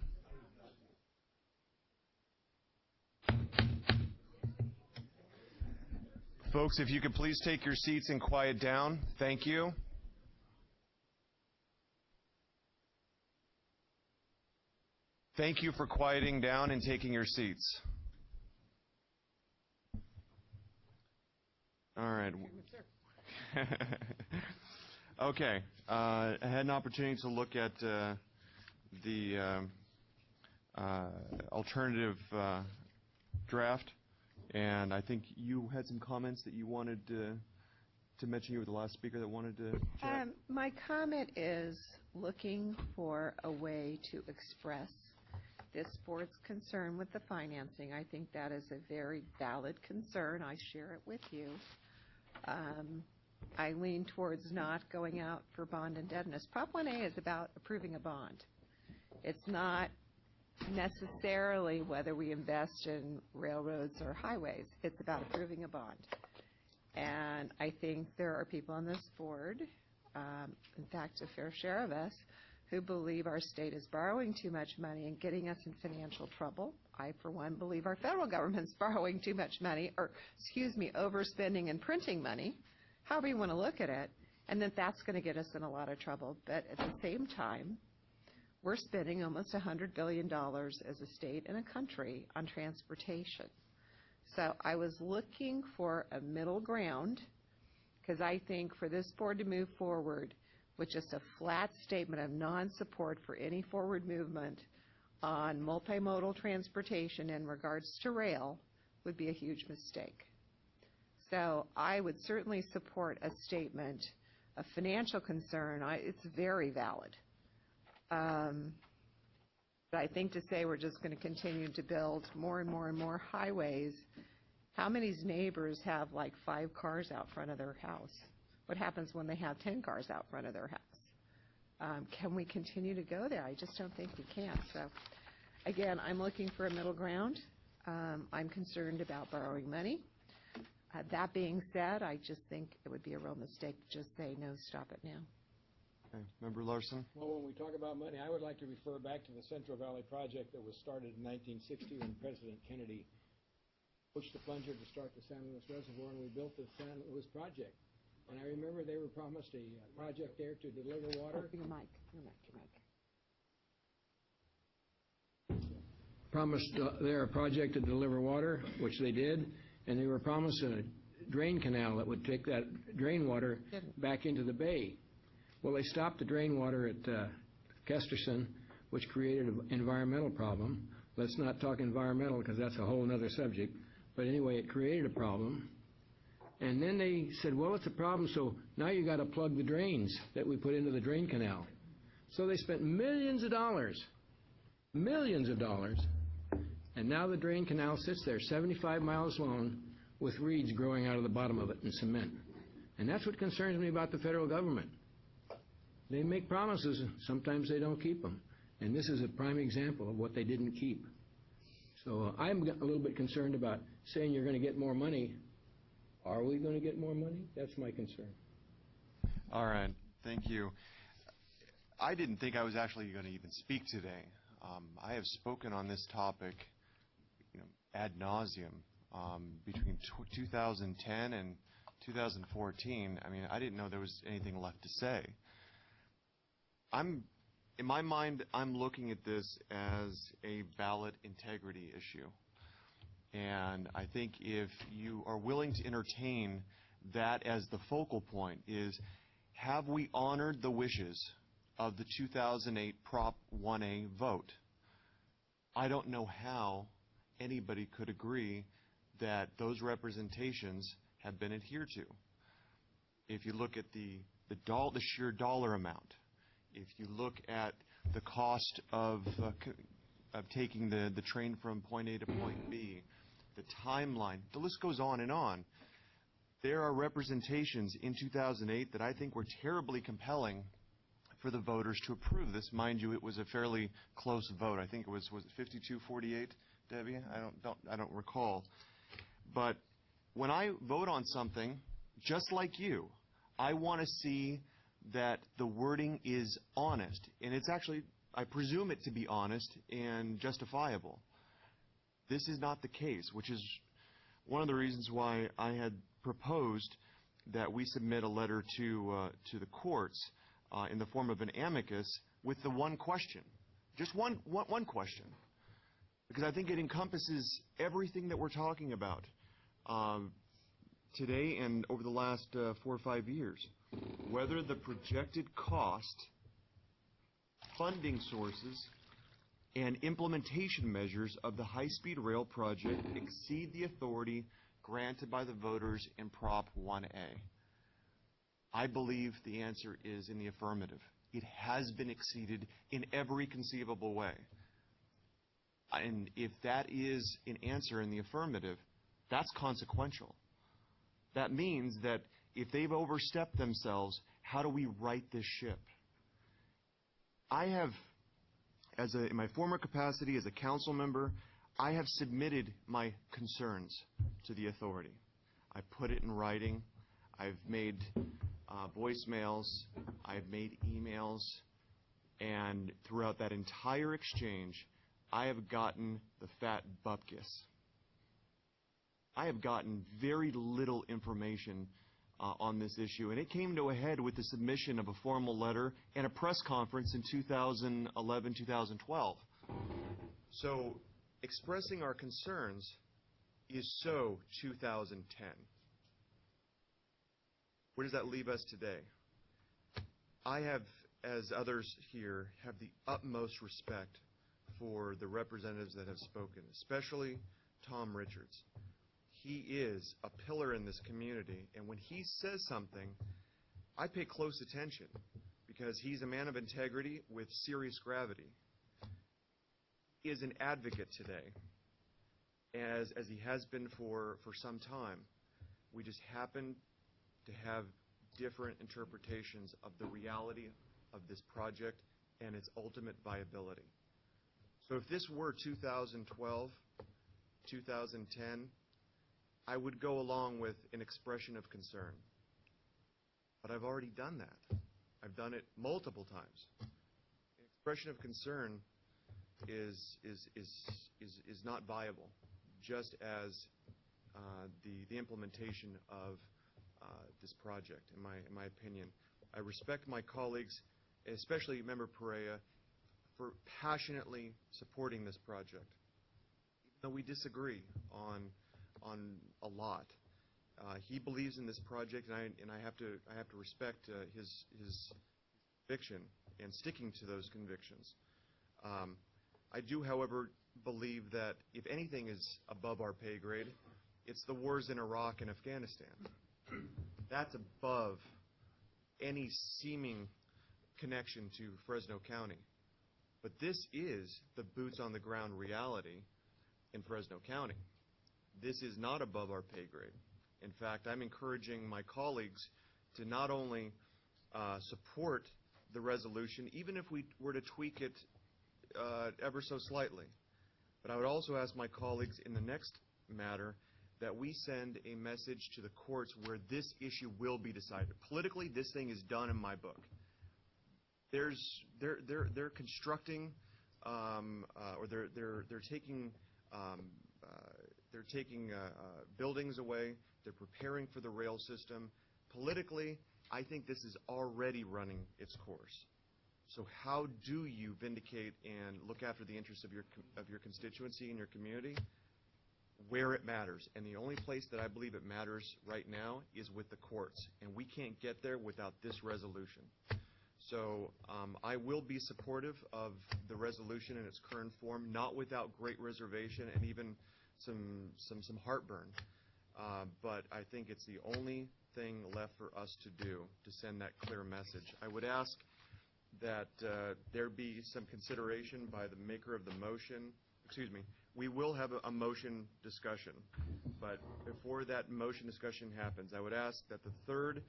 Folks, if you could please take your seats and quiet down. Thank you. Thank you for quieting down and taking your seats. All right. Okay. I had an opportunity to look at the alternative draft, and I think you had some comments that you wanted to mention. You were the last speaker that wanted to chat. My comment is looking for a way to express this board's concern with the financing. I think that is a very valid concern. I share it with you. I lean towards not going out for bond indebtedness. Prop 1A is about approving a bond. It's not necessarily whether we invest in railroads or highways. It's about approving a bond. And I think there are people on this board, in fact, a fair share of us, who believe our state is borrowing too much money and getting us in financial trouble. I, for one, believe our federal government's borrowing too much money, or, overspending and printing money, however you want to look at it, and that's going to get us in a lot of trouble. But at the same time, we're spending almost $100 billion as a state and a country on transportation. So I was looking for a middle ground, because I think for this board to move forward with just a flat statement of non-support for any forward movement on multimodal transportation in regards to rail would be a huge mistake. So I would certainly support a statement of financial concern. It's very valid. But I think to say we're just going to continue to build more and more and more highways, how many neighbors have like 5 cars out front of their house? What happens when they have 10 cars out front of their house? Can we continue to go there? I just don't think we can. So, again, I'm looking for a middle ground. I'm concerned about borrowing money. That being said, I just think it would be a real mistake to just say, no, stop it now. Okay. Member Larson? Well, when we talk about money, I would like to refer back to the Central Valley Project that was started in 1960 when President Kennedy pushed the plunger to start the San Luis Reservoir, and we built the San Luis Project. And I remember they were promised a project there to deliver water. Your mic. Promised there a project to deliver water, which they did, and they were promised a drain canal that would take that drain water back into the bay. Well, they stopped the drain water at Kesterson, which created an environmental problem. Let's not talk environmental because that's a whole other subject. But anyway, it created a problem. And then they said, well, it's a problem, so now you got to plug the drains that we put into the drain canal. So they spent millions of dollars, and now the drain canal sits there 75 miles long with reeds growing out of the bottom of it and cement. And that's what concerns me about the federal government. They make promises, and sometimes they don't keep them. And this is a prime example of what they didn't keep. So I'm a little bit concerned about saying you're going to get more money. Are we going to get more money? That's my concern. All right. Thank you. I didn't think I was actually going to even speak today. I have spoken on this topic, ad nauseum between 2010 and 2014. I mean, I didn't know there was anything left to say. In my mind, I'm looking at this as a ballot integrity issue. And I think if you are willing to entertain that as the focal point is, have we honored the wishes of the 2008 Prop 1A vote? I don't know how anybody could agree that those representations have been adhered to. If you look at the sheer dollar amount, if you look at the cost of taking the train from point A to point B, the timeline, the list goes on and on. There are representations in 2008 that I think were terribly compelling for the voters to approve this. Mind you, it was a fairly close vote. I think it was it 52-48, Debbie? I don't recall. But when I vote on something, just like you, I want to see that the wording is honest. And it's actually, I presume it to be honest and justifiable. This is not the case, which is one of the reasons why I had proposed that we submit a letter to the courts in the form of an amicus with the one question, just one question, because I think it encompasses everything that we're talking about today and over the last 4 or 5 years. Whether the projected cost, funding sources, and implementation measures of the high-speed rail project exceed the authority granted by the voters in Prop 1A. I believe the answer is in the affirmative. It has been exceeded in every conceivable way. And if that is an answer in the affirmative, that's consequential. That means that if they've overstepped themselves, how do we right this ship? I have, in my former capacity as a council member, I have submitted my concerns to the authority. I put it in writing. I've made voicemails. I've made emails. And throughout that entire exchange, I have gotten the fat bupkis. I have gotten very little information on this issue, and it came to a head with the submission of a formal letter and a press conference in 2011-2012. So expressing our concerns is so 2010. Where does that leave us today? I have, as others here, have the utmost respect for the representatives that have spoken, especially Tom Richards. He is a pillar in this community, and when he says something, I pay close attention because he's a man of integrity with serious gravity. He is an advocate today, as he has been for some time. We just happen to have different interpretations of the reality of this project and its ultimate viability. So if this were 2012, 2010, I would go along with an expression of concern. But I've already done that. I've done it multiple times. An expression of concern is not viable, just as the implementation of this project, in my opinion. I respect my colleagues, especially Member Perea, for passionately supporting this project, even though we disagree on a lot. He believes in this project, and I have to respect his conviction and sticking to those convictions. I do, however, believe that if anything is above our pay grade, it's the wars in Iraq and Afghanistan. That's above any seeming connection to Fresno County. But this is the boots-on-the-ground reality in Fresno County. This is not above our pay grade. In fact, I'm encouraging my colleagues to not only support the resolution, even if we were to tweak it ever so slightly, but I would also ask my colleagues in the next matter that we send a message to the courts where this issue will be decided. Politically, this thing is done in my book. They're constructing or they're taking buildings away. They're preparing for the rail system. Politically, I think this is already running its course. So how do you vindicate and look after the interests of your constituency and your community? Where it matters. And the only place that I believe it matters right now is with the courts. And we can't get there without this resolution. So I will be supportive of the resolution in its current form, not without great reservation and even some heartburn. But I think it's the only thing left for us to do to send that clear message. I would ask that there be some consideration by the maker of the motion. Excuse me. We will have a motion discussion, but before that motion discussion happens, I would ask that the third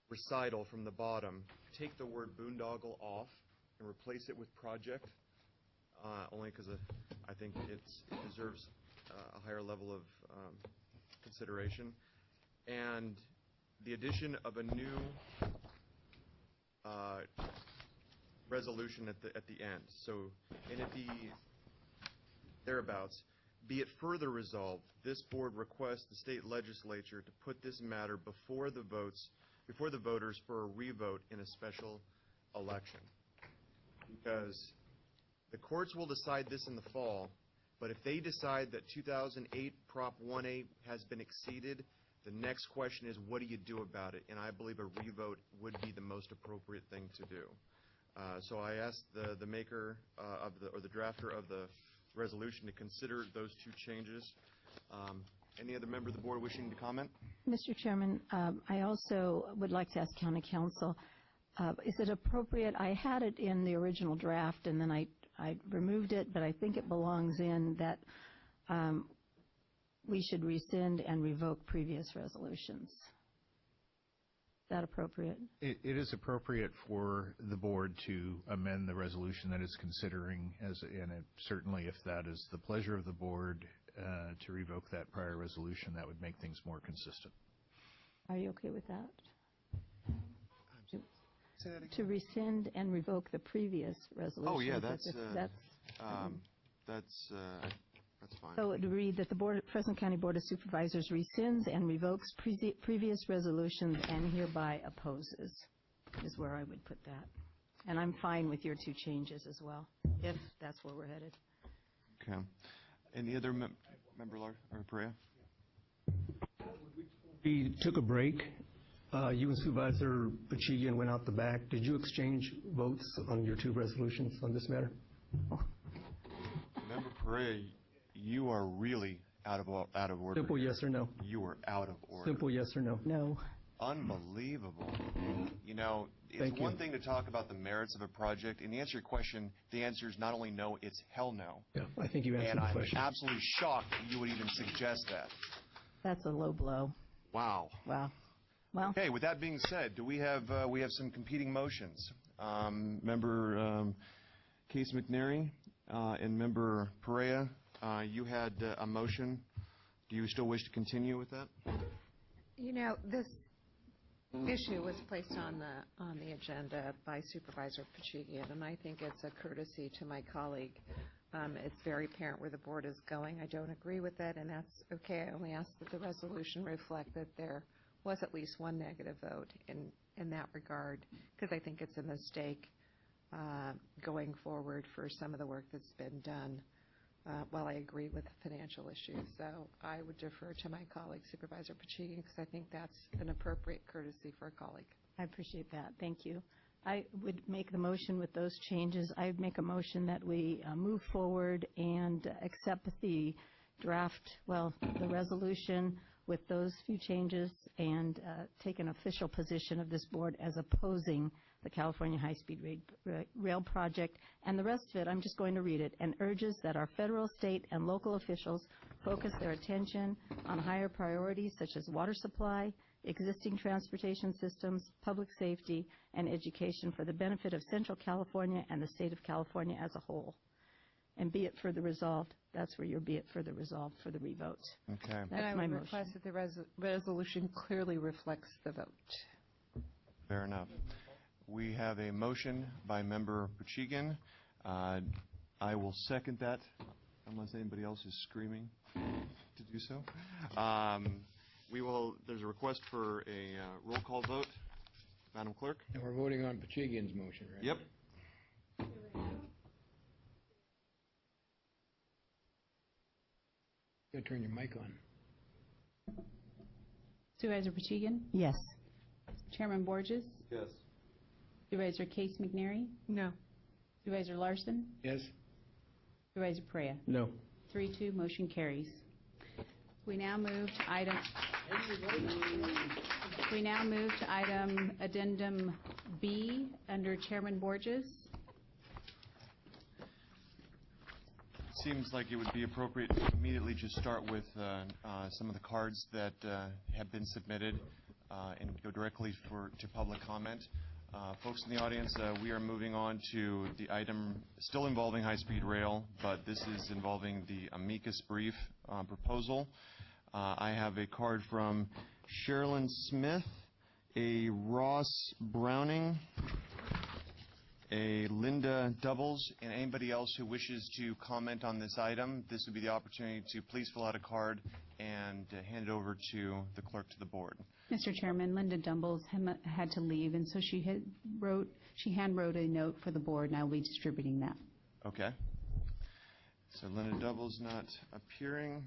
recital from the bottom take the word boondoggle off and replace it with project, only because I think it deserves a higher level of consideration. And the addition of a new resolution at the end. So, and at the thereabouts, be it further resolved, this board requests the state legislature to put this matter before the voters for a revote in a special election. Because the courts will decide this in the fall, but if they decide that 2008 Prop 1A has been exceeded, the next question is, what do you do about it? And I believe a revote would be the most appropriate thing to do. So I asked the maker or the drafter of the resolution to consider those two changes. Any other member of the board wishing to comment? Mr. Chairman, I also would like to ask County Council, is it appropriate, I had it in the original draft and then I removed it, but I think it belongs in that we should rescind and revoke previous resolutions. Is that appropriate? It is appropriate for the board to amend the resolution that it's considering, and certainly if that is the pleasure of the board to revoke that prior resolution, that would make things more consistent. Are you okay with that? Say that again. To rescind and revoke the previous resolution. Oh yeah, that's fine. So it would read that the Fresno County Board of Supervisors rescinds and revokes previous resolutions and hereby opposes, is where I would put that. And I'm fine with your two changes as well, if that's where we're headed. Okay. Any other member or Perea? We took a break. You and Supervisor Pachigian went out the back. Did you exchange votes on your two resolutions on this matter? Member Perea, you are really out of order. Simple yes or no. You are out of order. Simple yes or no. No. Unbelievable. You know, it's Thank you. one thing to talk about the merits of a project, and the answer to your question, the answer is not only no, it's hell no. Yeah, I think you answered And the I'm question. absolutely shocked that you would even suggest that. That's a low blow. Wow. Wow. Well, Okay, with that being said, do we have some competing motions? Member Case McNary and Member Perea, you had a motion. Do you still wish to continue with that? You know, this issue was placed on the agenda by Supervisor Pachigian, and I think it's a courtesy to my colleague. It's very apparent where the board is going. I don't agree with it, and that's okay. I only ask that the resolution reflect that there was at least one negative vote in that regard, because I think it's a mistake going forward for some of the work that's been done. While I agree with the financial issues, so I would defer to my colleague, Supervisor Pachigian, because I think that's an appropriate courtesy for a colleague. I appreciate that. Thank you. I would make the motion with those changes. I would make a motion that we move forward and accept the draft, the resolution with those few changes and take an official position of this board as opposing the California High-Speed Rail Project. And the rest of it, I'm just going to read it, and urges that our federal, state, and local officials focus their attention on higher priorities such as water supply, existing transportation systems, public safety, and education for the benefit of Central California and the state of California as a whole. And be it further resolved. That's where your be it further resolved for the revote. Okay. That's my I would motion. request that the resolution clearly reflects the vote. Fair enough. We have a motion by Member Pachigian. I will second that, unless anybody else is screaming to do so. There's a request for a roll call vote. Madam Clerk? And we're voting on Pachigian's motion, right? Yep. You gotta turn your mic on. Supervisor Pachigian? Yes. Chairman Borges? Yes. Supervisor Case McNary? No. Supervisor Larson? Yes? Supervisor Perea? No. 3-2, motion carries. We now move to item Addendum B under Chairman Borges. Seems like it would be appropriate to immediately just start with some of the cards that have been submitted and go directly to public comment. Folks in the audience, we are moving on to the item still involving high-speed rail, but this is involving the amicus brief proposal. I have a card from Sherilyn Smith, a Ross Browning, a Linda Doubles, and anybody else who wishes to comment on this item. This would be the opportunity to please fill out a card and hand it over to the clerk to the board. Mr. Chairman, Linda Dumbles had to leave, and so she hand wrote a note for the board, and I will be distributing that. Okay. So Linda Doubles not appearing.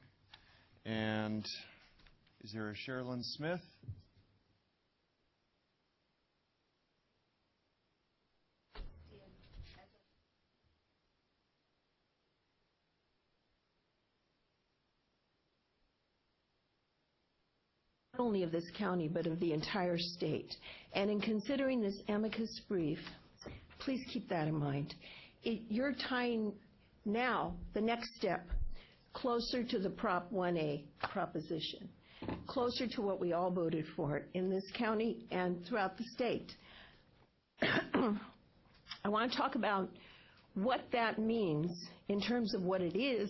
And is there a Sherilyn Smith? Not only of this county, but of the entire state. And in considering this amicus brief, please keep that in mind. You're tying now the next step closer to the Prop 1A proposition, closer to what we all voted for in this county and throughout the state. I want to talk about what that means in terms of what it is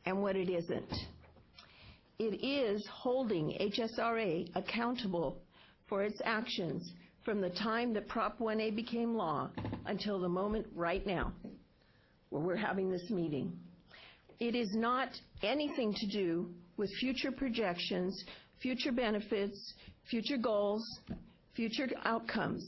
and what it isn't. It is holding HSRA accountable for its actions from the time that Prop 1A became law until the moment right now where we're having this meeting. It is not anything to do with future projections, future benefits, future goals, future outcomes.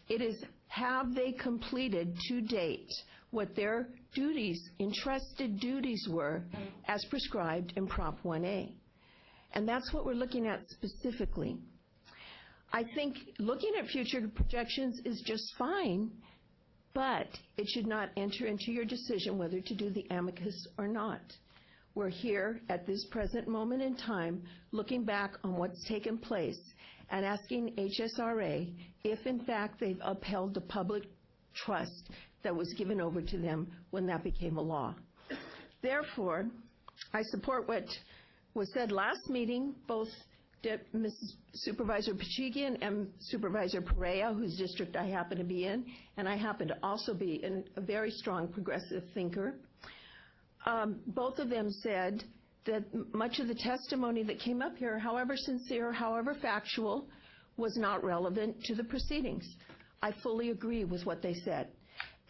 It is, have they completed to date what their duties, entrusted duties were as prescribed in Prop 1A? And that's what we're looking at specifically. I think looking at future projections is just fine, but it should not enter into your decision whether to do the amicus or not. We're here at this present moment in time looking back on what's taken place and asking HSRA if in fact they've upheld the public trust that was given over to them when that became a law. Therefore, I support what was said last meeting, both Mrs. Supervisor Pachigian and Supervisor Perea, whose district I happen to be in, and I happen to also be a very strong progressive thinker. Both of them said that much of the testimony that came up here, however sincere, however factual, was not relevant to the proceedings. I fully agree with what they said.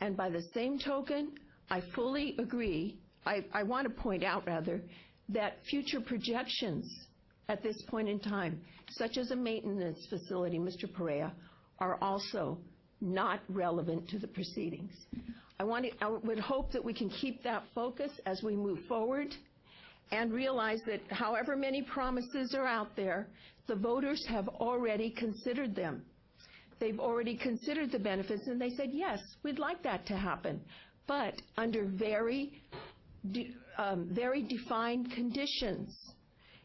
And by the same token, I fully agree, I want to point out rather, that future projections at this point in time, such as a maintenance facility, Mr. Perea, are also not relevant to the proceedings. I would hope that we can keep that focus as we move forward and realize that however many promises are out there, the voters have already considered them. They've already considered the benefits, and they said, yes, we'd like that to happen, but under very defined conditions.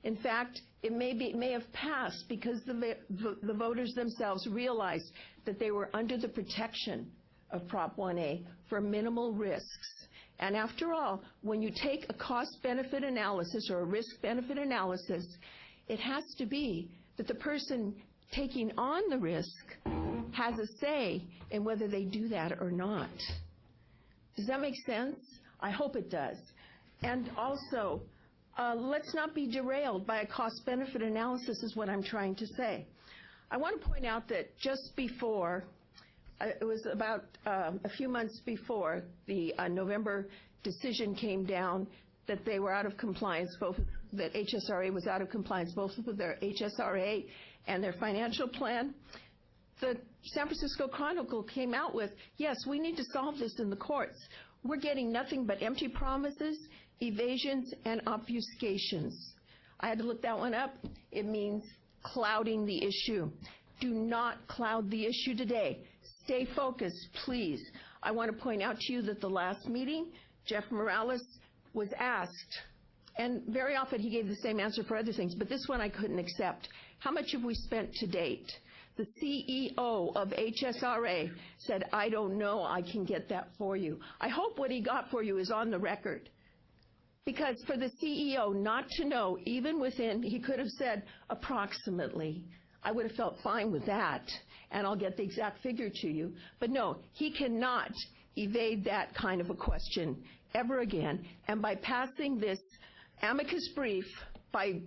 In fact, it may have passed because the voters themselves realized that they were under the protection of Prop 1A for minimal risks. And after all, when you take a cost-benefit analysis or a risk-benefit analysis, it has to be that the person taking on the risk has a say in whether they do that or not. Does that make sense? I hope it does. And also, let's not be derailed by a cost-benefit analysis is what I'm trying to say. I want to point out that just before, it was about a few months before the November decision came down that they were out of compliance, that HSRA was out of compliance, both with their HSRA and their financial plan. The San Francisco Chronicle came out with, yes, we need to solve this in the courts. We're getting nothing but empty promises, evasions, and obfuscations. I had to look that one up. It means clouding the issue. Do not cloud the issue today. Stay focused, please. I want to point out to you that the last meeting, Jeff Morales was asked And very often he gave the same answer for other things, but this one I couldn't accept. How much have we spent to date? The CEO of HSRA said, I don't know, I can get that for you. I hope what he got for you is on the record. Because for the CEO not to know, even within, he could have said approximately. I would have felt fine with that, and I'll get the exact figure to you. But no, he cannot evade that kind of a question ever again. And by passing this amicus brief, by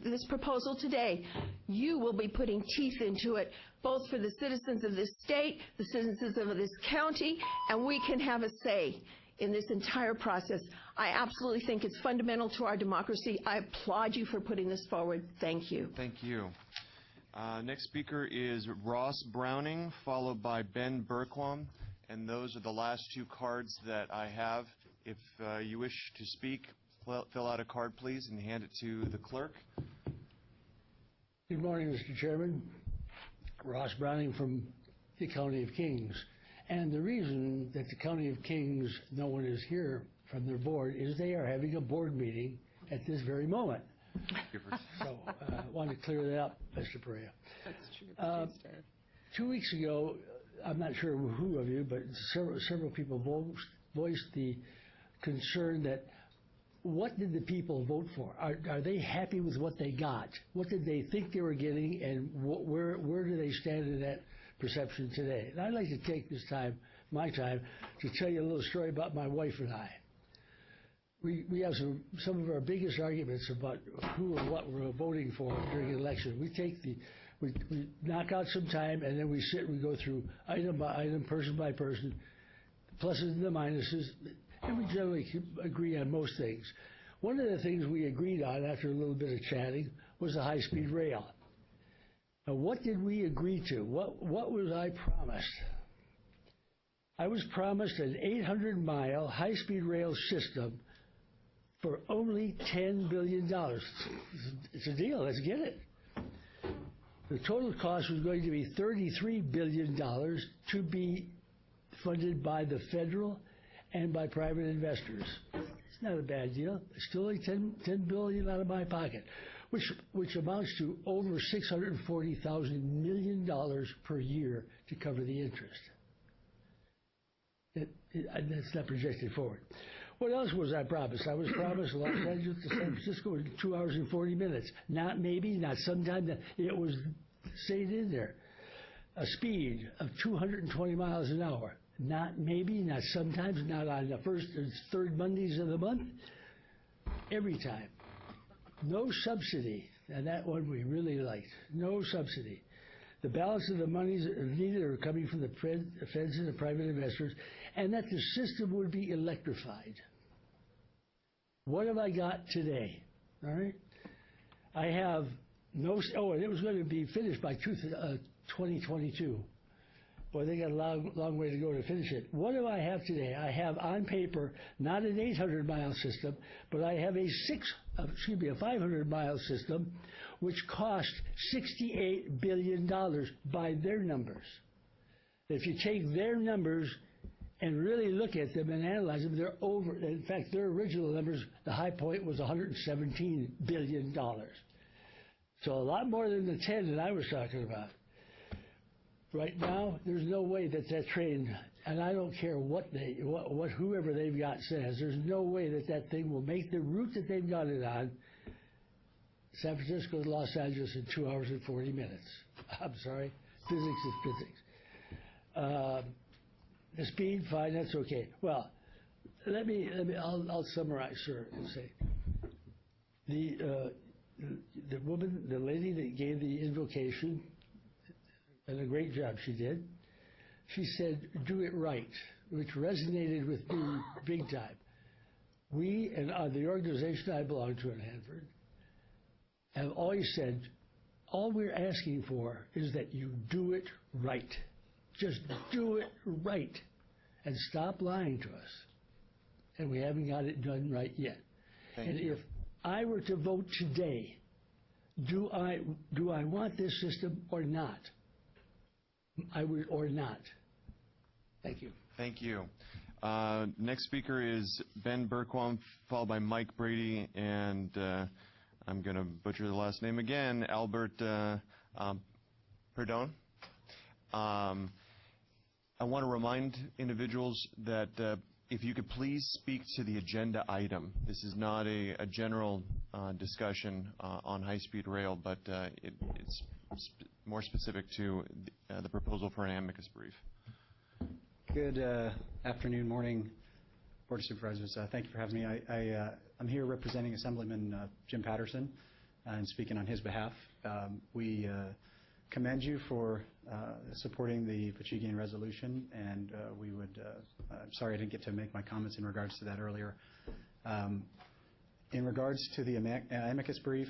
this proposal today, you will be putting teeth into it, both for the citizens of this state, the citizens of this county, and we can have a say in this entire process. I absolutely think it's fundamental to our democracy. I applaud you for putting this forward. Thank you. Thank you. Next speaker is Ross Browning, followed by Ben Berquam, and those are the last two cards that I have. If you wish to speak, fill out a card, please, and hand it to the clerk. Good morning, Mr. Chairman. Ross Browning from the County of Kings. And the reason that the County of Kings, no one is here from their board, is they are having a board meeting at this very moment. So I want to clear that up, Mr. Perea. That's true. 2 weeks ago, I'm not sure who of you, but several people voiced the concern that what did the people vote for? Are they happy with what they got? What did they think they were getting, and where do they stand in that perception today? And I'd like to take this time, my time, to tell you a little story about my wife and I. We have some of our biggest arguments about who or what we're voting for during an election. We knock out some time, and then we sit and we go through item by item, person by person, pluses and the minuses, and we generally agree on most things. One of the things we agreed on after a little bit of chatting was the high-speed rail. Now, what did we agree to? What was I promised? I was promised an 800-mile high-speed rail system for only $10 billion. It's a deal. Let's get it. The total cost was going to be $33 billion to be funded by the federal and by private investors. It's not a bad deal. It's still only $10 billion out of my pocket, which amounts to over $640,000 million per year to cover the interest. That's not projected forward. What else was I promised? I was promised Los Angeles to San Francisco in 2 hours and 40 minutes. Not maybe, not sometime. It was stayed in there. A speed of 220 miles an hour. Not maybe, not sometimes, not on the first and third Mondays of the month. Every time. No subsidy. And that one we really liked. No subsidy. The balance of the monies needed are coming from the feds and the private investors, and that the system would be electrified. What have I got today? All right? I have no, and it was going to be finished by 2022. Boy, they got a long way to go to finish it. What do I have today? I have on paper not an 800-mile system, but I have a 500-mile system, which cost $68 billion by their numbers. If you take their numbers and really look at them and analyze them, they're over. In fact, their original numbers, the high point was $117 billion. So a lot more than the 10 that I was talking about. Right now, there's no way that train, and I don't care what whoever they've got says, there's no way that thing will make the route that they've got it on, San Francisco to Los Angeles, in 2 hours and 40 minutes. I'm sorry, physics is physics. The speed, fine, that's okay. Well, I'll summarize, sir, and say the woman, the lady that gave the invocation, and a great job she did. She said, do it right, which resonated with me big time. We and the organization I belong to in Hanford have always said, all we're asking for is that you do it right. Just do it right and stop lying to us. And we haven't got it done right yet. Thank you. If I were to vote today, do I want this system or not? I would, or not. Thank you. Thank you. Next speaker is Ben Berquam, followed by Mike Brady, and I'm going to butcher the last name again, Albert Perdon. I want to remind individuals that if you could please speak to the agenda item. This is not a general discussion on high-speed rail, but it's more specific to the proposal for an amicus brief. Good afternoon, morning, Board of Supervisors. Thank you for having me. I'm here representing Assemblyman Jim Patterson and speaking on his behalf. We commend you for supporting the Pachigian resolution, and we would, I'm sorry I didn't get to make my comments in regards to that earlier. In regards to the amicus brief,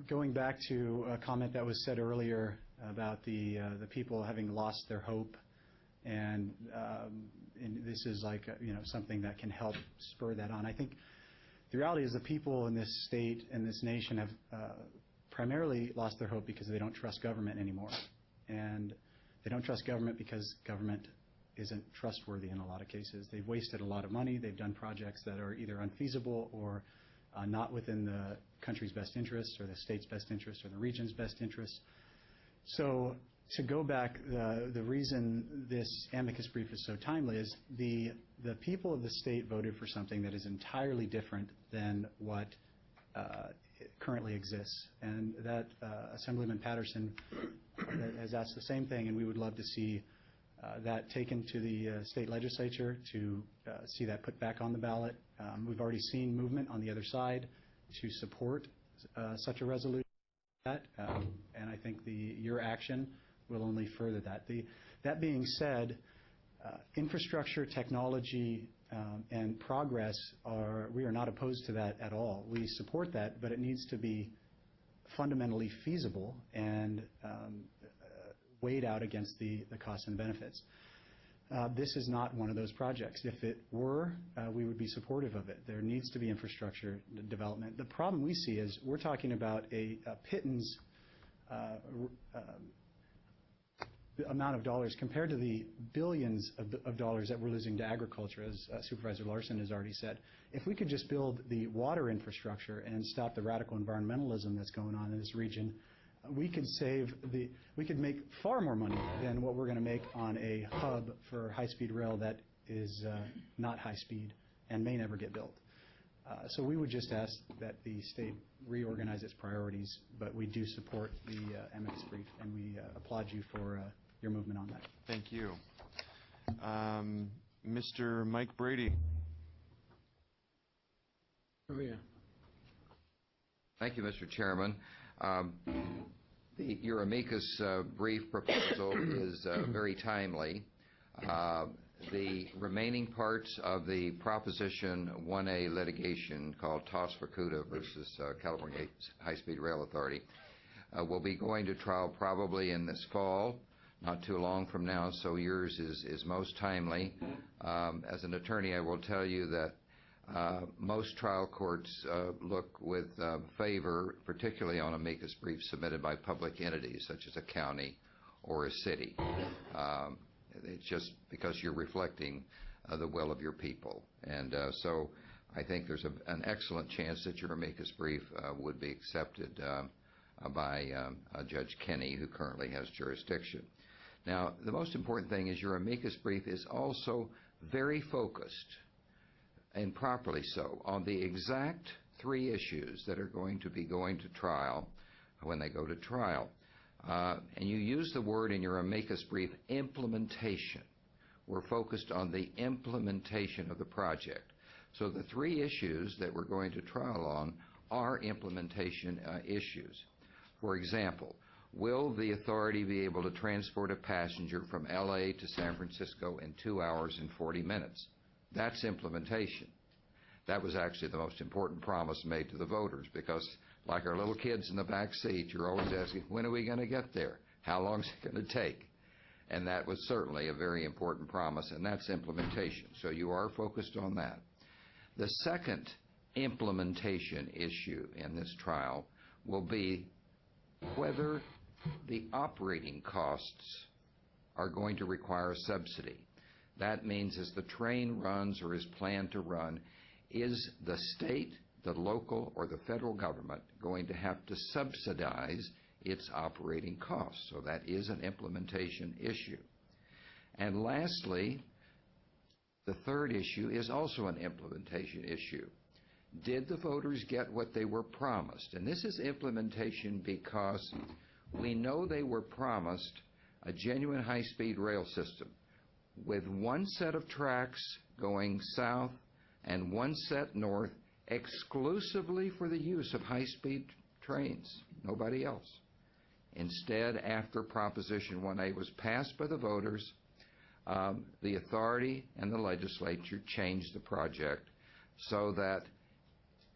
going back to a comment that was said earlier about the people having lost their hope, and this is like something that can help spur that on. I think the reality is the people in this state and this nation have primarily lost their hope because they don't trust government anymore. And they don't trust government because government isn't trustworthy in a lot of cases. They've wasted a lot of money. They've done projects that are either unfeasible or not within the country's best interests or the state's best interests or the region's best interests. So to go back, the reason this amicus brief is so timely is the people of the state voted for something that is entirely different than what currently exists. And that Assemblyman Patterson has asked the same thing, and we would love to see that taken to the state legislature to see that put back on the ballot. We've already seen movement on the other side to support such a resolution. And I think your action will only further that. That being said, infrastructure, technology, and progress we are not opposed to that at all. We support that, but it needs to be fundamentally feasible and weighed out against the costs and benefits. This is not one of those projects. If it were, we would be supportive of it. There needs to be infrastructure development. The problem we see is we're talking about a pittance amount of dollars compared to the billions of dollars that we're losing to agriculture, as Supervisor Larson has already said. If we could just build the water infrastructure and stop the radical environmentalism that's going on in this region, we could make far more money than what we're going to make on a hub for high-speed rail that is not high-speed and may never get built. So we would just ask that the state reorganize its priorities, but we do support the amicus brief, and we applaud you for your movement on that. Thank you. Mr. Mike Brady. Oh, yeah. Thank you, Mr. Chairman. Your amicus brief proposal is very timely. The remaining parts of the Proposition 1A litigation called TOS-FACUDA versus California High-Speed Rail Authority will be going to trial probably in this fall, not too long from now, so yours is most timely. As an attorney, I will tell you that most trial courts look with favor, particularly on amicus briefs submitted by public entities such as a county or a city. It's just because you're reflecting the will of your people. And so I think there's an excellent chance that your amicus brief would be accepted by Judge Kenney, who currently has jurisdiction. Now, the most important thing is your amicus brief is also very focused, and properly so, on the exact three issues that are going to be going to trial when they go to trial. And you use the word in your amicus brief, implementation. We're focused on the implementation of the project. So the three issues that we're going to trial on are implementation issues. For example, will the authority be able to transport a passenger from LA to San Francisco in 2 hours and 40 minutes? That's implementation. That was actually the most important promise made to the voters, because like our little kids in the back seat, you're always asking, when are we going to get there? How long is it going to take? And that was certainly a very important promise, and that's implementation. So you are focused on that. The second implementation issue in this trial will be whether the operating costs are going to require a subsidy. That means as the train runs or is planned to run, is the state, the local, or the federal government going to have to subsidize its operating costs? So that is an implementation issue. And lastly, the third issue is also an implementation issue. Did the voters get what they were promised? And this is implementation because we know they were promised a genuine high-speed rail system with one set of tracks going south and one set north exclusively for the use of high-speed trains, nobody else. Instead, after Proposition 1A was passed by the voters, the authority and the legislature changed the project so that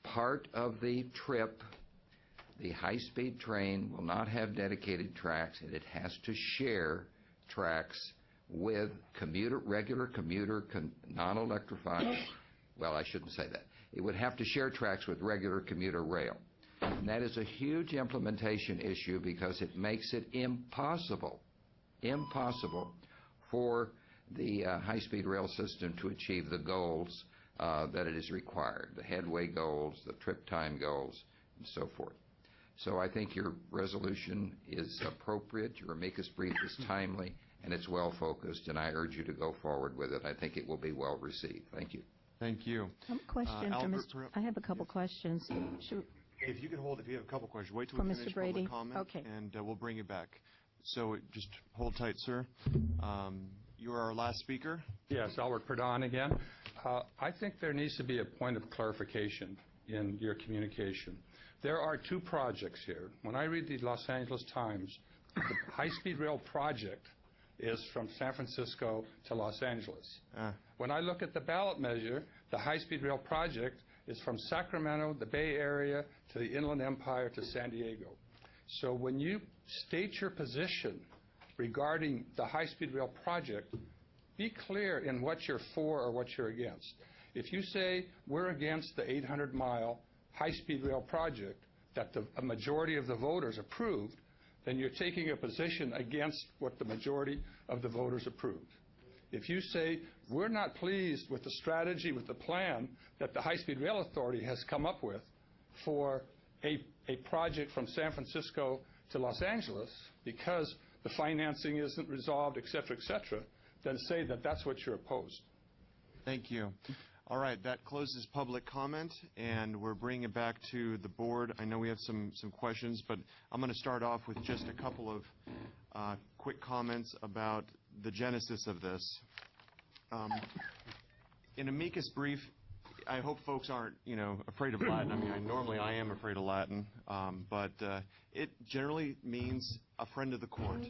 part of the trip, the high-speed train will not have dedicated tracks, and it has to share tracks with regular commuter, non-electrified, well, I shouldn't say that. It would have to share tracks with regular commuter rail. And that is a huge implementation issue because it makes it impossible for the high-speed rail system to achieve the goals that it is required, the headway goals, the trip time goals, and so forth. So I think your resolution is appropriate, your amicus brief is timely, and it's well-focused, and I urge you to go forward with it. I think it will be well received. Thank you. Thank you. Question for Albert, Mr. I have a couple questions. If you have a couple questions, wait till For we Mr. finish Brady? public comment, Okay. and we'll bring you back. So just hold tight, sir. You're our last speaker. Yes, Albert Perdon again. I think there needs to be a point of clarification in your communication. There are two projects here. When I read the Los Angeles Times, the high-speed rail project is from San Francisco to Los Angeles. When I look at the ballot measure, the high-speed rail project is from Sacramento, the Bay Area, to the Inland Empire to San Diego. So when you state your position regarding the high-speed rail project, be clear in what you're for or what you're against. If you say we're against the 800-mile high-speed rail project that a majority of the voters approved, then you're taking a position against what the majority of the voters approved. If you say we're not pleased with the strategy, with the plan that the High-Speed Rail Authority has come up with for a project from San Francisco to Los Angeles because the financing isn't resolved, et cetera, then say that that's what you're opposed. Thank you. All right, that closes public comment, and we're bringing it back to the board. I know we have some questions, but I'm going to start off with just a couple of quick comments about the genesis of this. In amicus brief, I hope folks aren't, afraid of Latin. I mean, normally I am afraid of Latin, but it generally means a friend of the court.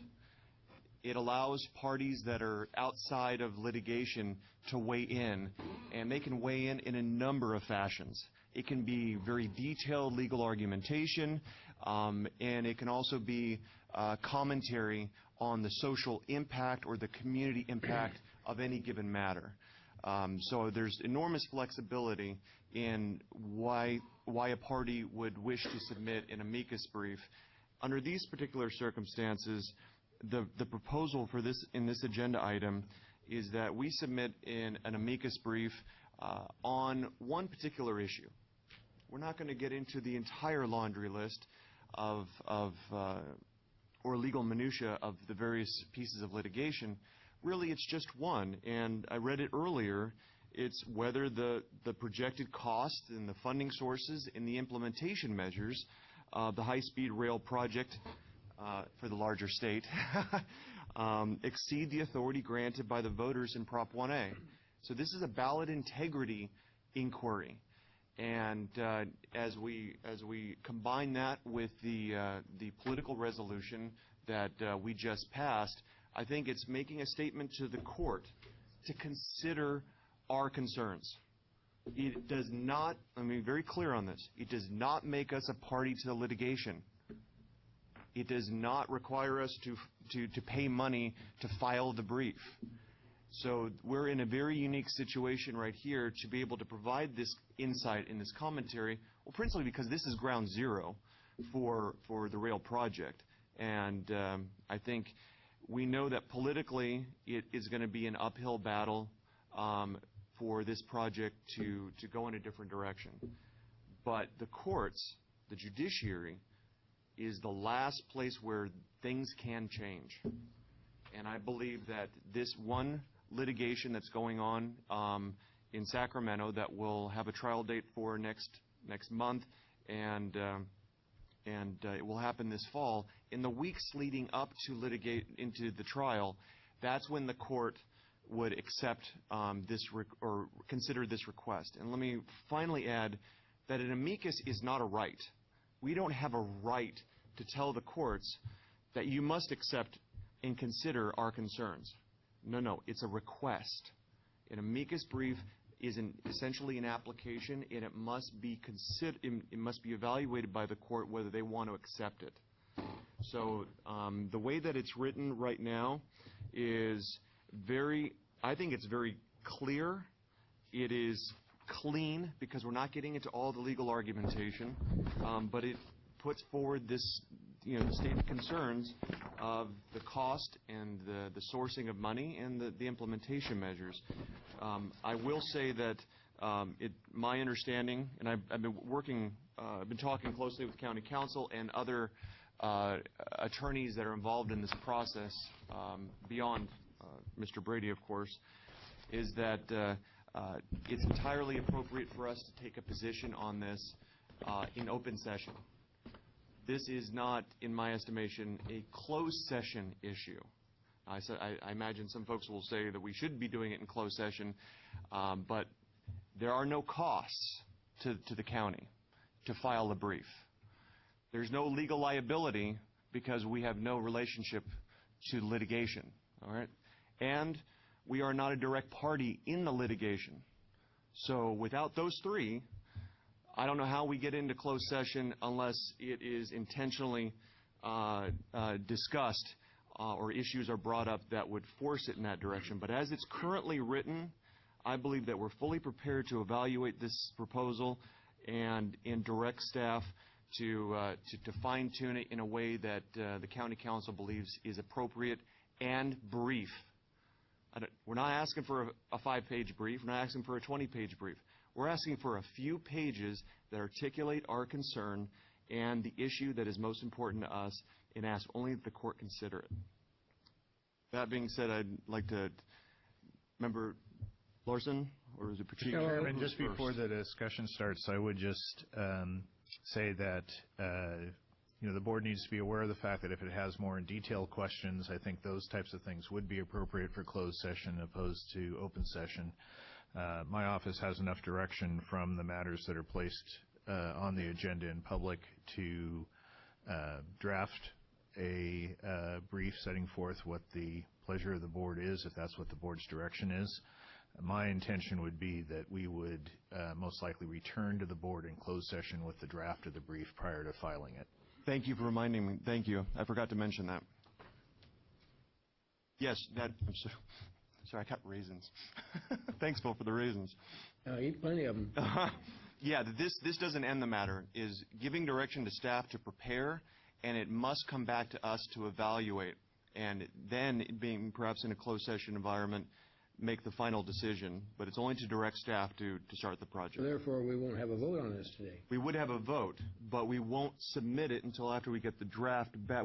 It allows parties that are outside of litigation to weigh in, and they can weigh in a number of fashions. It can be very detailed legal argumentation, and it can also be commentary on the social impact or the community impact of any given matter. So there's enormous flexibility in why a party would wish to submit an amicus brief. Under these particular circumstances, the proposal for this in this agenda item is that we submit in an amicus brief on one particular issue. We're not going to get into the entire laundry list of or legal minutia of the various pieces of litigation. Really, it's just one, and I read it earlier. It's whether the projected cost and the funding sources and the implementation measures of the high-speed rail project for the larger state exceed the authority granted by the voters in Prop 1A. So this is a ballot integrity inquiry, and as we combine that with the political resolution that we just passed, I think it's making a statement to the court to consider our concerns. It does not, let me be very clear on this, it does not make us a party to the litigation. It does not require us to pay money to file the brief. So we're in a very unique situation right here to be able to provide this insight in this commentary, well, principally because this is ground zero for the rail project. And I think We know that politically it is going to be an uphill battle for this project to go in a different direction. But the courts, the judiciary, is the last place where things can change. And I believe that this one litigation that's going on in Sacramento that will have a trial date for next month, and it will happen this fall. In the weeks leading up to litigate into the trial, that's when the court would accept or consider this request. And let me finally add that an amicus is not a right. We don't have a right to tell the courts that you must accept and consider our concerns. No, it's a request. An amicus brief is essentially an application, and it must be evaluated by the court whether they want to accept it. So the way that it's written right now is I think it's very clear. It is clean because we're not getting into all the legal argumentation, but it puts forward this, the stated concerns of the cost and the sourcing of money and the implementation measures. I will say that my understanding, and I've been talking closely with County Council and other attorneys that are involved in this process, beyond Mr. Brady, of course, is that it's entirely appropriate for us to take a position on this in open session. This is not, in my estimation, a closed session issue. I imagine some folks will say that we should be doing it in closed session, but there are no costs to the county to file a brief. There's no legal liability because we have no relationship to litigation, all right? And we are not a direct party in the litigation. So without those three, I don't know how we get into closed session unless it is intentionally discussed or issues are brought up that would force it in that direction. But as it's currently written, I believe that we're fully prepared to evaluate this proposal and direct staff to fine-tune it in a way that the County Council believes is appropriate and brief. We're not asking for a 5-page brief. We're not asking for a 20-page brief. We're asking for a few pages that articulate our concern and the issue that is most important to us, and ask only that the court consider it. That being said, I'd like to, Member Larson, or is it Pacheco? Chairman, just before the discussion starts, I would just say that the board needs to be aware of the fact that if it has more in detail questions, I think those types of things would be appropriate for closed session opposed to open session. My office has enough direction from the matters that are placed on the agenda in public to draft a brief setting forth what the pleasure of the board is, if that's what the board's direction is. My intention would be that we would most likely return to the board in closed session with the draft of the brief prior to filing it. Thank you for reminding me. Thank you. I forgot to mention that. Yes, I'm sorry, I got raisins. Thanks, Bill, for the raisins. Eat plenty of them. Yeah, this doesn't end the matter. Is giving direction to staff to prepare, and it must come back to us to evaluate, and then, being perhaps in a closed session environment, make the final decision. But it's only to direct staff to start the project. So therefore, we won't have a vote on this today. We would have a vote, but we won't submit it until after we get the draft back.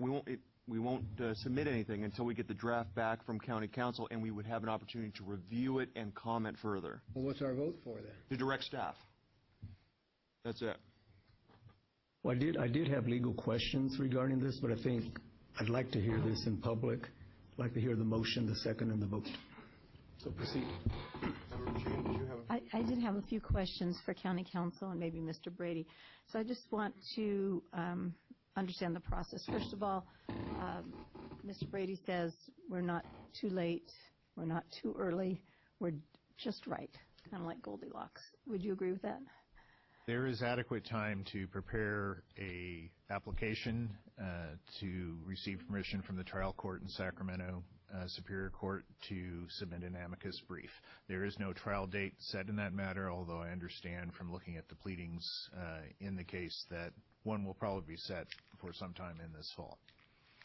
We won't submit anything until we get the draft back from County Council, and we would have an opportunity to review it and comment further. Well, what's our vote for then? To direct staff. That's it. Well, I did have legal questions regarding this, but I think I'd like to hear this in public. I'd like to hear the motion, the second, and the vote. So proceed. I did have a few questions for County Council and maybe Mr. Brady. So I just want to understand the process. First of all, Mr. Brady says we're not too late, we're not too early, we're just right, kind of like Goldilocks. Would you agree with that? There is adequate time to prepare a application to receive permission from the trial court in Sacramento Superior Court to submit an amicus brief. There is no trial date set in that matter, although I understand from looking at the pleadings in the case that one will probably be set for some time in this fall.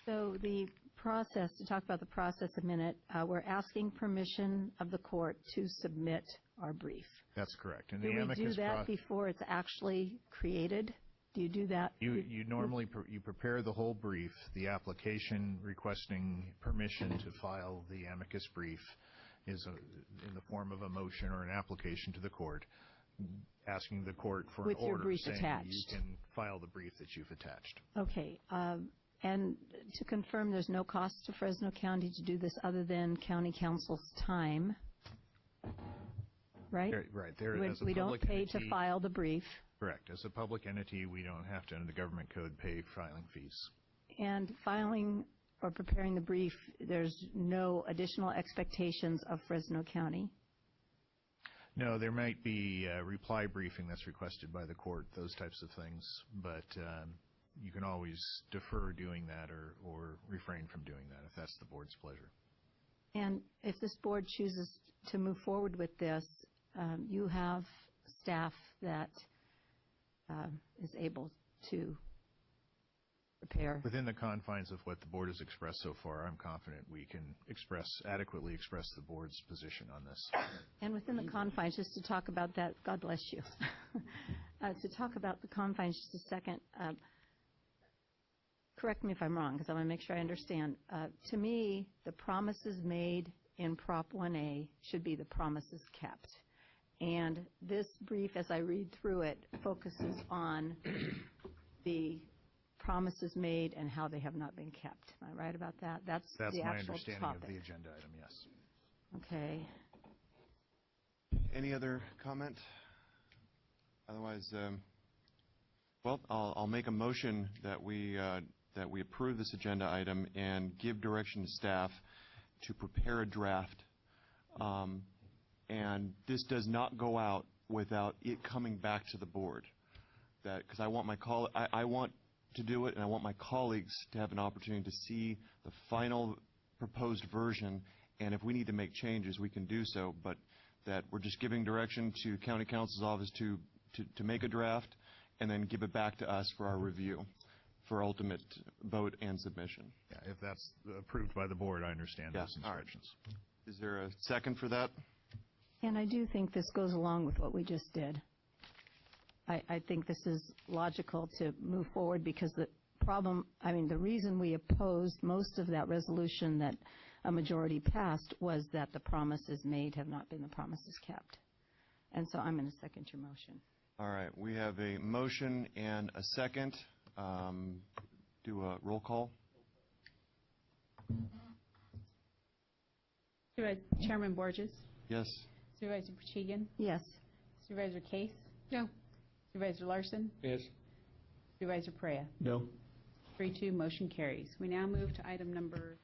So the process, to talk about the process a minute, we're asking permission of the court to submit our brief. That's correct. And Do the we do amicus that before it's actually created? Do you do that? You normally you prepare the whole brief, the application requesting permission to file the amicus brief is in the form of a motion or an application to the court, asking the court for With an your order brief saying attached. you can file the brief that you've attached. Okay. And to confirm, there's no cost to Fresno County to do this other than county council's time, right? Right. There, as a We don't public pay to entity- file the brief. Correct. As a public entity, we don't have to, under the government code, pay filing fees. And filing or preparing the brief, there's no additional expectations of Fresno County. No, there might be a reply briefing that's requested by the court, those types of things, but you can always defer doing that or refrain from doing that if that's the board's pleasure. And if this board chooses to move forward with this, you have staff that is able to prepare. Within the confines of what the board has expressed so far, I'm confident we can adequately express the board's position on this. And within the confines, just to talk about that, God bless you. To talk about the confines just a second, correct me if I'm wrong, because I want to make sure I understand. To me, the promises made in Prop 1A should be the promises kept. And this brief, as I read through it, focuses on the promises made and how they have not been kept. Am I right about that? That's the my actual understanding topic. of the agenda item, yes. Okay. Any other comment? Otherwise, well, I'll make a motion that we approve this agenda item and give direction to staff to prepare a draft. And this does not go out without it coming back to the board. Because I want I want to do it, and I want my colleagues to have an opportunity to see the final proposed version. And if we need to make changes, we can do so. But that we're just giving direction to County Counsel's office to make a draft and then give it back to us for our review, for ultimate vote and submission. Yeah, if that's approved by the board, I understand those all right. instructions. Is there a second for that? And I do think this goes along with what we just did. I think this is logical to move forward because the problem, the reason we opposed most of that resolution that a majority passed was that the promises made have not been the promises kept. And so I'm going to second your motion. All right. We have a motion and a second. Do a roll call. Chairman Borges? Yes. Supervisor Pachegan? Yes. Supervisor Case? No. Supervisor Larson? Yes. Supervisor Perea? No. 3-2, motion carries. We now move to item number